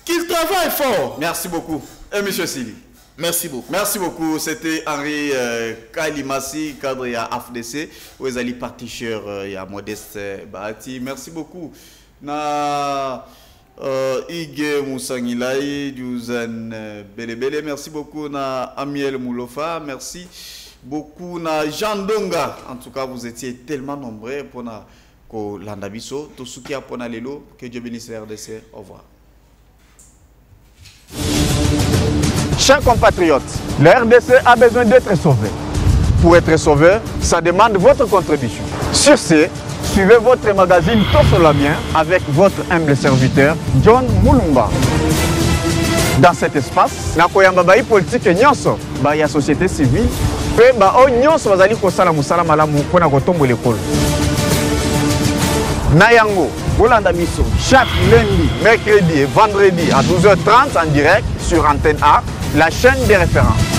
qu'il travaille fort. Merci beaucoup. Et M. Sili. Merci beaucoup. Merci beaucoup. C'était Henri Kalimassi, cadre à AFDC. Vous allez partir il y a Modeste Bahati. Merci beaucoup. Na Ige Moussangilai, Djouzan Belebele. Merci beaucoup. Na Amiel Moulofa. Merci beaucoup. Na Jean Donga. En tout cas, vous étiez tellement nombreux pour na ko Landabiso. Tosukia Pona Lelo. Que Dieu bénisse la RDC. Au revoir. Chers compatriotes, la RDC a besoin d'être sauvé. Pour être sauvé, ça demande votre contribution. Sur ce, suivez votre magazine Tosso la bien avec votre humble serviteur John Moulumba. Dans cet espace, nakoyamba bai politique nyonso, ba ya société civile, pe ba o nyonso bazali kosala musala malamu pona kotombo l'école. Nayango, Bolanda Biso, chaque lundi, mercredi et vendredi à 12h30 en direct sur Antenne A, la chaîne des références.